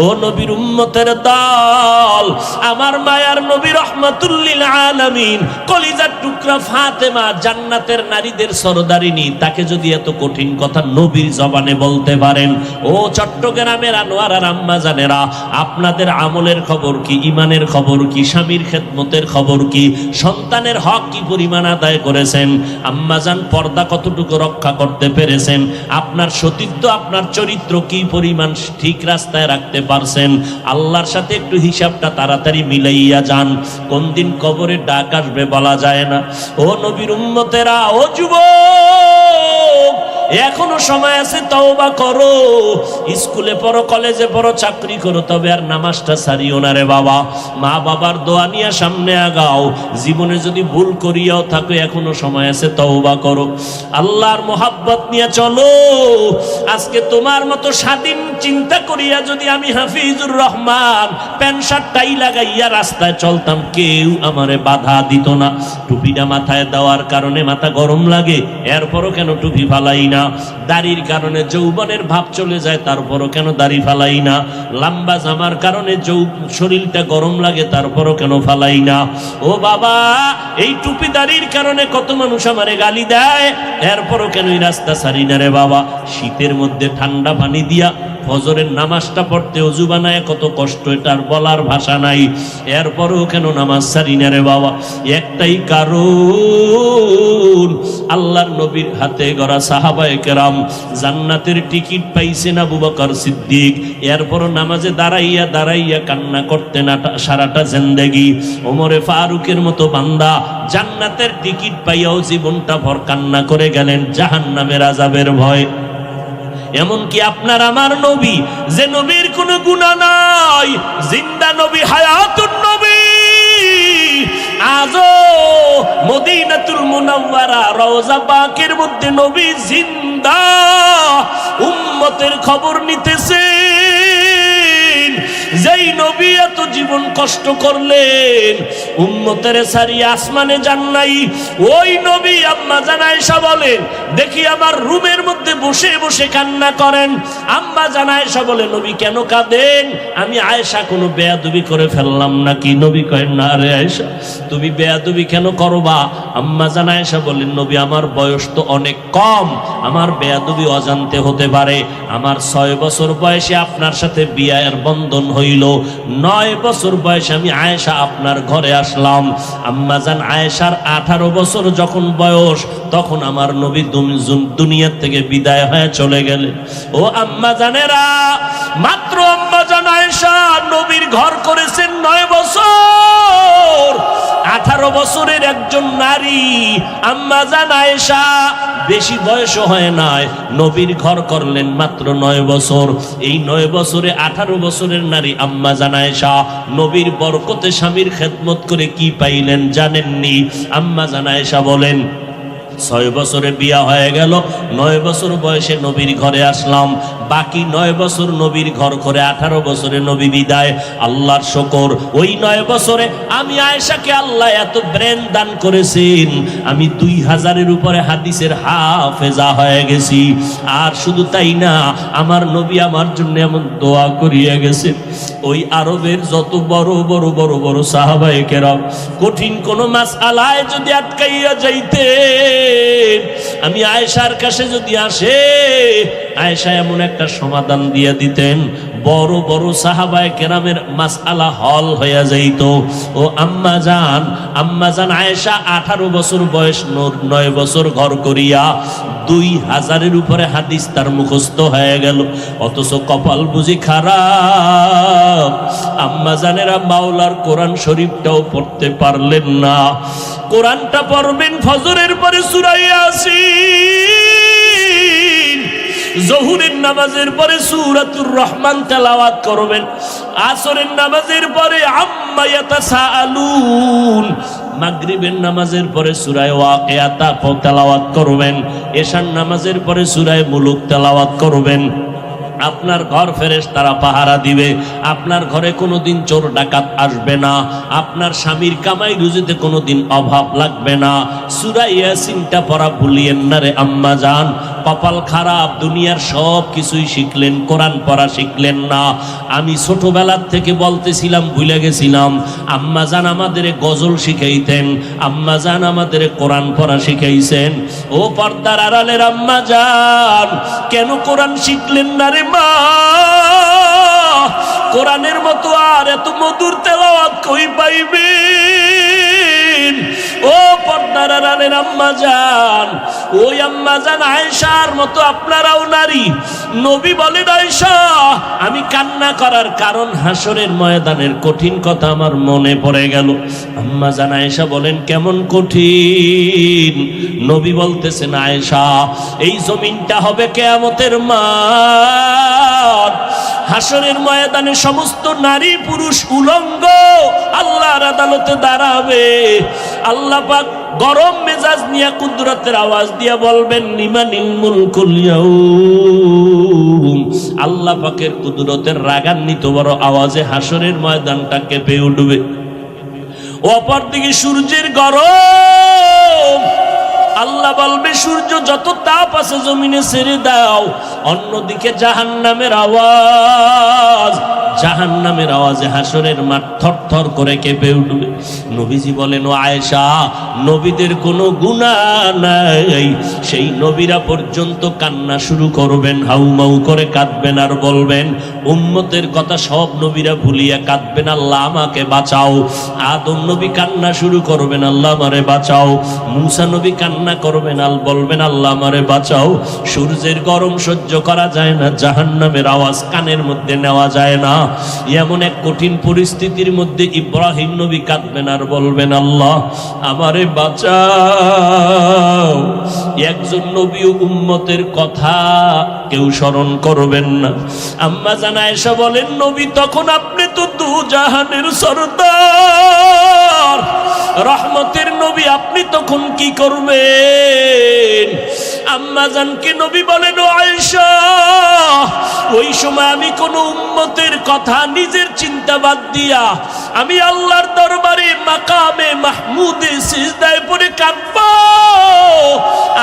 ও নবীর উম্মতের দল, আমার মায়ার নবী রাহমাতুল লিল আলামিন, কলিজার টুকরা ফাতেমা, জান্নাতের নারীদের সরদারিনী, তাকে যদি এত কঠিন কথা নবীর জবানে বলতে পারেন, ও চট্টগ্রামের আনোয়ার আর আম্মা জানেরা, আপনাদের আমলের খবর কি, ইমানের খবর কি, স্বামীর খেদমতের খবর কি, সন্তানের হক কি পরিমাণ আদায় করেছেন, আম্মাজান পর্দা কতটুকু রক্ষা করতে পেরেছেন, আপনার সতীত্ব, আপনার চরিত্র কি পরিমাণ ঠিক রাস্তায় রাখতে পারছেন, আল্লাহর সাথে একটু হিসাবটা তাড়াতাড়ি মিলাইয়া যান, কোন দিন কবরে ডাক আসবে বলা যায় না। ও নবীর উম্মতেরা, ও যুবক, এখনো সময় আছে, তওবা করো, স্কুলে পড়ো, কলেজে পড়ো, চাকরি করো, তবে আর নামাজটা ছাড়িও না রে বাবা। মা বাবার দোয়া নিয়ে সামনে আগাও, জীবনে যদি ভুল করিয়াও থাকো এখনো সময় আছে, তওবা করো, আল্লাহর মোহাব্বত নিয়ে চলো। আজকে তোমার মতো স্বাধীন চিন্তা করিয়া যদি আমি Hafizur Rahman pant shirt tie লাগাইয়া রাস্তায় চলতাম, কেউ আমারে বাধা দিত না। টুপিটা মাথায় দেওয়ার কারণে মাথা গরম লাগে, এরপরও কেন টুপি ফালাই না? দাড়ির কারণে যৌবনের ভাব চলে যায়, তারপরও কেন দাড়ি ফালাই না? লম্বা জামার কারণে শরীরটা গরম লাগে, তারপরও কেন ফালাই না? ও বাবা, এই টুপি দাড়ির কারণে কত মানুষ আমারে গালি দেয়, এরপরও কেন এই রাস্তা ছাড়ি না রে বাবা? শীতের মধ্যে ঠান্ডা পানি দিয়া ফজরের নামাজটা পড়তে ওযু বানায় কত কষ্ট, এটার বলার ভাষা নাই, এরপরও কেন নামাজ ছাড়ি না রে বাবা? একটাই কারণ, আল্লাহর নবীর হাতে গড়া সাহাবায়ে কেরাম জান্নাতের টিকিট পাইছেন আবু বকর সিদ্দিক, এরপরও নামাজে দাঁড়াইয়া দাঁড়াইয়া কান্না করতেন সারাটা জিন্দেগি। ওমরে ফারুকের মতো বান্দা জান্নাতের টিকিট পাইয়াও জীবনটা ভর কান্না করে গেলেন জাহান্নামের আযাবের ভয়। এমনকি আপনার আমার নবী, যে নবীর কোনো গুনাহ নাই, জিন্দা নবী, হায়াতুন নবী, আজও মদিনাতুল মুনাওয়ারা রওজা পাকের মধ্যে নবী জিন্দা, উম্মতের খবর নিতেছেন। যেই নবী এত জীবন কষ্ট করলেন, উম্মতের সারিয়া আসমানে যান নাই, ওই নবী আম্মা জান আয়েশা বলেন, দেখি আমার রুমের মধ্যে বসে বসে কান্না করেন। আম্মা জান আয়েশা বলে, নবী কেন কাঁদেন? আমি আয়েশা কোনো বেয়াদবি করে ফেললাম নাকি? নবী কয়েন, না রে আয়েশা, তুমি বেয়াদবি কেন করবা? আম্মা জান আয়েশা বলেন, নবী আমার বয়স তো অনেক কম, আমার বেয়াদবি অজান্তে হতে পারে। আমার 6 বছর বয়সে আপনার সাথে বিয়ের বন্ধন হইল, 9 বছর বয়সে আমি আয়েশা আপনার ঘরে আসলাম। আম্মা জান আয়েশার 18 বছর যখন বয়স, তখন আমার নবী দুনিয়া থেকে বিদায় হয়ে চলে গেলেন। ও আম্মা জানেরা, মাত্র আম্মা জান আয়েশা নবীর ঘর করেছেন 9 বছর। 18 বছরের একজন নারী আম্মা জান আয়েশা, বেশি বয়স হয় নাই, নবীর ঘর করলেন মাত্র 9 বছর। এই 9 বছরে 18 বছরের নারী আম্মা জান আয়েশা নবীর বরকতে স্বামীর খেদমত করে কি পাইলেন জানেননি? আম্মা জান আয়েশা বলেন, 6 বছরে বিয়া হয়ে গেল, 9 বছর বয়সে নবীর ঘরে আসলাম, বাকি 9 বছর নবীর ঘর করে 18 বছরে নবী বিদায়। আল্লাহর শুকর, ওই 9 বছরে আমি আয়েশাকে আল্লাহ এত ব্রেন দান করেছেন, আমি 2000-এর উপরে হাদিসের হাফেজা হয়ে গেছি। আর শুধু তাই না, আমার নবী আমার জন্য এমন দোয়া করিয়া গেছে, ওই আরবের যত বড় বড় বড় বড় সাহাবায়ে কেরাম কঠিন কোন মাসআলায় যদি আটকাইয়া যাইতে, আমি আয়েশার কাছে যদি আসে, আয়েশা এমন একটা সমাধান দিয়ে দিতেন, বড় বড় সাহাবায়ে কেরামের মাসআলা হল হইয়া যাইত। ও আম্মা জান আয়েশা 18 বছর বয়স, 9 বছর ঘর করিয়া 2000-এর উপরে হাদিস তার মুখস্থ হয়ে গেল। অথচ কপাল বুঝি খারাপ, আম্মা জানেরা মাওলার কোরআন শরীফটাও পড়তে পারলেন না। কোরআনটা পড়বেন ফজরের পরে সূরা ইয়াসিন, জোহরের নামাজের পরে সূরাতুর রহমান তেলাওয়াত করবেন, আসরের নামাজের পরে আম্মা ইয়াতাসাআলুন, মাগরিবের নামাজের পরে সূরা ওয়াকিয়া তেলাওয়াত করবেন, এশার নামাজের পরে সূরা মুলুক তেলাওয়াত করবেন। আপনার ঘর ফেরেশতারা পাহারা দিবে, আপনার ঘরে কোনোদিন চোর ডাকাত আসবে না, আপনার স্বামীর কামাই রুজিতে কোনোদিন অভাব লাগবে না। সূরা ইয়াসিনটা পড়া ভুলিয়েন না রে আম্মা জান। কপাল খারাপ, দুনিয়ার সব কিছুই শিখলেন, কোরআন পড়া শিখলেন না। আমি ছোটবেলার থেকে বলতেছিলাম, ভুলে গেছিলাম, আম্মা জান আমাদের গজল শিখাইতেন, আম্মা জান আমাদের কোরআন পড়া শিখাইছেন। ও পর্দার আড়ালের আম্মা জান, কেন কোরআন শিখলেন না রে মা? কোরআনের মতো আর এত মধুর তেলাওয়াত কই পাইবেন? ও পর্দার আড়ালের আম্মা জান, ওই আম্মা জান আয়েশার মতো আপনারাও নারী। নবী বলেন, আয়েশা আমি কান্না করার কারণ হাসরের ময়দানের কঠিন কথা আমার মনে পড়ে গেল। আম্মা জান আয়েশা বলেন, কেমন কঠিন? নবী বলতেছেন, আয়েশা এই জমিনটা হবে কিয়ামতের মাঠ, হাসরের ময়দানে সমস্ত নারী পুরুষ উলঙ্গ আল্লাহর আদালতে দাঁড়াবে। আল্লাহ পাক গরম মেজাজ নিয়ে কুদরতের আওয়াজ দিয়ে বলবেন, লিমানিল মুলকুল ইয়াউম। আল্লাহ পাকের কুদরতের রাগান্বিত বড় আওয়াজে হাসরের ময়দানটা কেঁপে উঠবে। অপরদিকে সূর্যের গরম, আল্লাহ বলবে সূর্য যত তাপ আছে জমিনে ছেড়ে দাও। অন্যদিকে জাহান্নামের আওয়াজ, জাহান্নামের আওয়াজে হাসরের মাঠ থরথর করে কেঁপে উঠবে। নবীজি বলেন, ও আয়েশা নবীদের কোনো গুনাহ নাই, সেই নবীরা পর্যন্ত কান্না শুরু করবেন, হাউমাউ করে কাঁদবেন আর বলবেন, উম্মতের কথা সব নবীরা ভুলিয়া কাঁদবেন, আল্লাহ আমাকে বাঁচাও। আদম নবী কান্না শুরু করবেন, আল্লাহ আমারে বাঁচাও। মূসা নবী কান্না করবেন, আল বলবেন, আল্লাহ আমারে বাঁচাও। সূর্যের গরম সহ্য করা যায় না, জাহান্নামের আওয়াজ কানের মধ্যে নেওয়া যায় না। এমন এক কঠিন পরিস্থিতির মধ্যে ইব্রাহিম নবী কাঁদবেন আর বলবেন, আল্লাহ আমারে বাঁচাও। একজন নবী উম্মতের কথা কেউ স্মরণ করবেন না। আম্মা জান আয়েশা বলেন, নবী তখন আপনি তো দু জাহানের সরদার, রহমতের নবী, আপনি তখন কি করবেন? আম্মা জানকে নবী বলেন, ও আয়েশা ওই সময় আমি কোন উম্মতের কথা নিজের চিন্তা বাদ দিয়া আমি আল্লাহর দরবারে মাকামে মাহমুদে সিজদায় পড়ে কাঁদব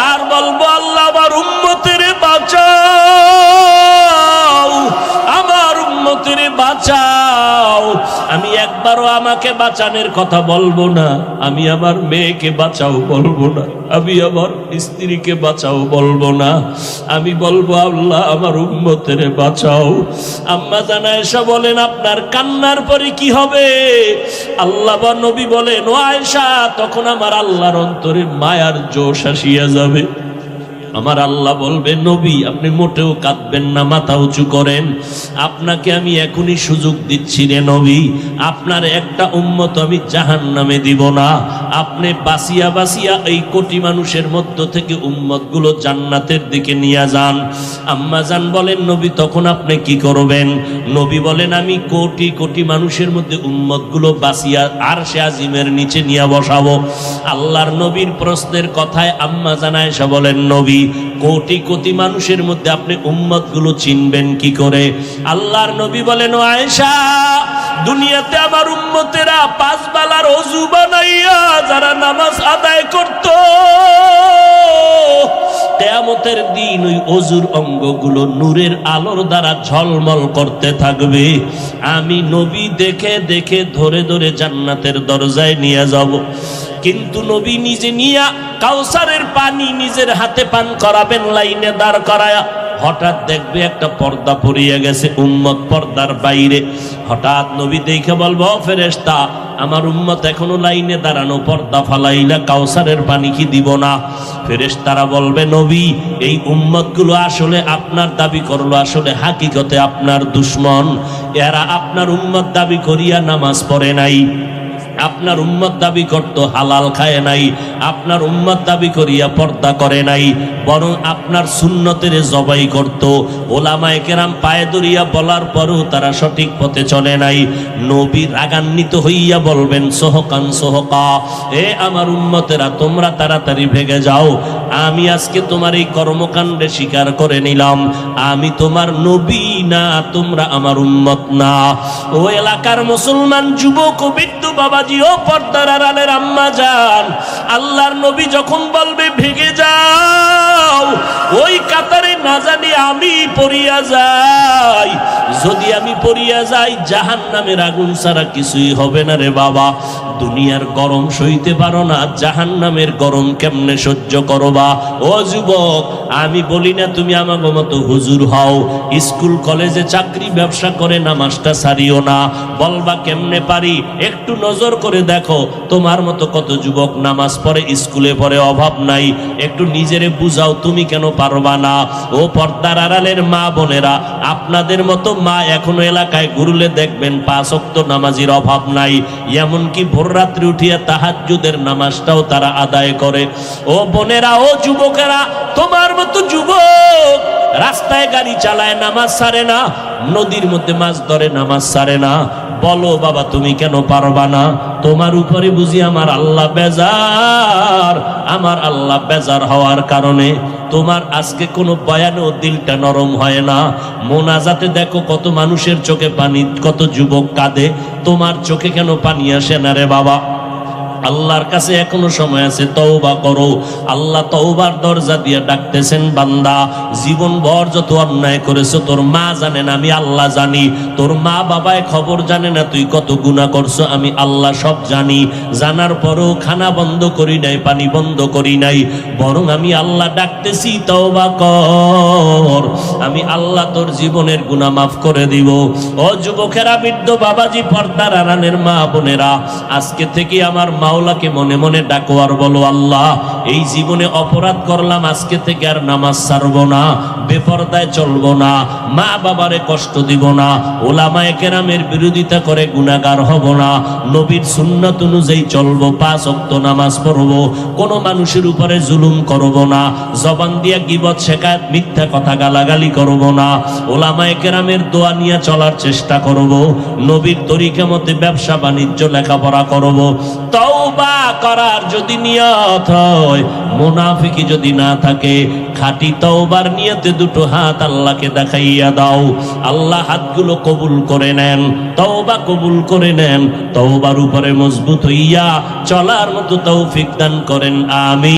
আর বলবো, আল্লাহ আমার উম্মতের বাঁচাও, আমার উম্মতের বাঁচাও। আমি একবারও আমাকে বাঁচানোর কথা বলবো না, আমি আমার মেয়েকে বাঁচাও বলবো না, আমি আমার স্ত্রীকে বাঁচাও বলবো না, আমি বলবো আল্লাহ আমার উম্মতের বাঁচাও। আম্মা জান আয়েশা বলেন, আপনার কান্নার পরে কি হবে? আল্লাহ বা নবী বলেন, ও আয়েশা তখন আমার আল্লাহর অন্তরে মায়ার জোশ আসিয়া যাবে। আমার আল্লাহ বলবে, নবী আপনি মোটেও কাঁদবেন না, মাথা উঁচু করেন। আপনাকে আমি এখনই সুযোগ দিচ্ছি রে নবী, আপনার একটা উম্মত আমি জাহান্নামে দিব না। আপনি বাসিয়া বাসিয়া এই কোটি মানুষের মধ্য থেকে উম্মতগুলো জান্নাতের দিকে নিয়ে যান। আম্মা জান বলেন, নবী তখন আপনি কি করবেন? নবী বলেন, আমি কোটি কোটি মানুষের মধ্যে উম্মতগুলো বাসিয়া আরশে আজিমের নিচে নিয়ে বসাবো। আল্লাহর নবীর প্রশ্নের কথায় আম্মা জান আয়েশা বলেন, নবী কোটি কোটি মানুষের মধ্যে আপনি উম্মতগুলো চিনবেন কি করে? আল্লাহর নবী বলেন, ও আয়েশা, দুনিয়াতে আমার উম্মতেরা 5 বেলার ওযু বানাইয়া যারা নামাজ আদায় করত, কিয়ামতের দিন ওই ওযুর অঙ্গগুলো নূরের আলোর দ্বারা ঝলমল করতে থাকবে। আমি নবী দেখে দেখে ধরে ধরে জান্নাতের দরজায় নিয়ে যাব। কিন্তু নবী নিজে নিয়া কাউসারের পানি নিজের হাতে পান করাবেন, লাইনে দাঁড় করায়া। হঠাৎ দেখবে একটা পর্দা পড়িয়া গেছে, উম্মত পর্দার বাইরে। হঠাৎ নবী দেখে বলবো, ফেরেশতা আমার উম্মত এখনো লাইনে দাঁড়ানো, পর্দা ফালাইলা কাউসারের পানি কি দিব না? ফেরেশতারা বলবে, নবী এই উম্মতগুলো আসলে আপনার দাবি করলো, আসলে হাকিকতে আপনার দুশমন। এরা আপনার উম্মত দাবি করিয়া নামাজ পড়ে নাই, আপনার উম্মত দাবি করত হালাল খায় নাই, আপনার উম্মত দাবি করিয়া পর্দা করে নাই, বরং আপনার সুন্নতের জবাই করত। ওলামায়ে কেরাম পায়ে ধরিয়া বলার পরও তারা সঠিক পথে চলে নাই। নবী রাগান্বিত হইয়া বলবেন, সোহকান সোহকা, এ আমার উম্মতেরা তোমরা তাড়াতাড়ি ভেগে যাও। আমি আজকে তোমার এই কর্মকাণ্ডে স্বীকার করে নিলাম, আমি তোমার নবী না, তোমরা আমার উম্মত না। ও এলাকার মুসলমান যুবক ও বৃদ্ধ বাবাজি, ও পর্দার আড়ালের আম্মা জান, আল্লাহর নবী যখন বলবে ভেগে যাও, ওই কাতারে না জানি আমি পড়িয়া যাই। যদি আমি পড়িয়া যাই, জাহান্নামের আগুন ছাড়া কিছুই হবে না রে বাবা। দুনিয়ার গরম সইতে পারো না, জাহান্নামের গরম কেমনে সহ্য করবা? ও যুবক, আমি বলি না তুমি আমাকে মতো হুজুর হও, স্কুল কলেজে চাকরি ব্যবসা করে নামাজটা ছাড়িও না। বলবা কেমনে পারি? একটু নজর করে দেখো, তোমার মতো কত যুবক নামাজ পড়ে, স্কুলে পড়ে, অভাব নাই। একটু নিজেরে বুঝাও, তুমি কেন পারবা না? ও পর্দার আড়ালের মা বোনেরা, আপনাদের মতো মা এখনো এলাকায় ঘুরলে দেখবেন 5 ওয়াক্ত নামাজের অভাব নাই। এমনকি ভোর রাত্রি উঠিয়া তাহাজ্জুদের নামাজটাও তারা আদায় করে। ও বোনেরা, ও যুবকেরা, তোমার মতো যুবক রাস্তায় গাড়ি চালায়, নামাজ ছাড়ে না, নদীর মধ্যে মাছ ধরে, নামাজ ছাড়ে না। বলো বাবা, তুমি কেন পারবা না? তোমার উপরে বুঝি আমার আল্লাহ বেজার? আমার আল্লাহ বেজার হওয়ার কারণে তোমার আজকে কোনো বয়ানেও দিলটা নরম হয় না। মোনাজাতে দেখো কত মানুষের চোখে পানি, কত যুবক কাঁদে, তোমার চোখে কেন পানি আসে না রে বাবা? আল্লাহর কাছে এখনো সময় আছে, তওবা করো। আল্লাহ তওবার দরজা দিয়ে ডাকতেছেন, বান্দা জীবন ভর যত অন্যায় করেছো তোর মা জানে না, আমি আল্লাহ জানি। তোর মা বাবায় খবর জানে না তুই কত গুনাহ করছো, আমি আল্লাহ সব জানি। জানার পরও খানা বন্ধ করি নাই, পানি বন্ধ করি নাই, বরং আমি আল্লাহ ডাকতেছি, তওবা কর, আমি আল্লাহ তোর জীবনের গুনাহ মাফ করে দিব। ও যুবকেরা, বৃদ্ধ বাবাজি, পর্দার আড়ালের মা বোনেরা, আজকে থেকে আমার মাওলাকে মনে মনে ডাকো আর বলো, আল্লাহ এই জীবনে অপরাধ করলাম, আজকে থেকে আর নামাজ ছাড়বো না, বেপরদায় চলবো না, মা বাবারে কষ্ট দিব না, ওলামায়ে কেরামের বিরোধিতা করে গুনাহগার হব না, নবীর সুন্নাত অনুযায়ী চলবো, 5 ওয়াক্ত নামাজ পড়বো, কোনো মানুষের উপরে জুলুম করব না, জবান দিয়া গীবত শেখায়ত মিথ্যা কথা গালাগালি করব না, ওলামায়ে কেরামের দোয়া নিয়ে চলার চেষ্টা করব, নবীর তরিকা মতে ব্যবসা বাণিজ্য লেখাপড়া করব। তওবা করার যদি নিয়ত হয়, মুনাফিকি যদি না থাকে, খাঁটি তওবার নিয়তে দুটো হাত আল্লাহকে দেখাইয়া দাও। আল্লাহ হাতগুলো কবুল করে নেন, তওবা কবুল করে নেন, তওবার উপরে মজবুত হইয়া চলার মতো তৌফিক দান করেন, আমিন।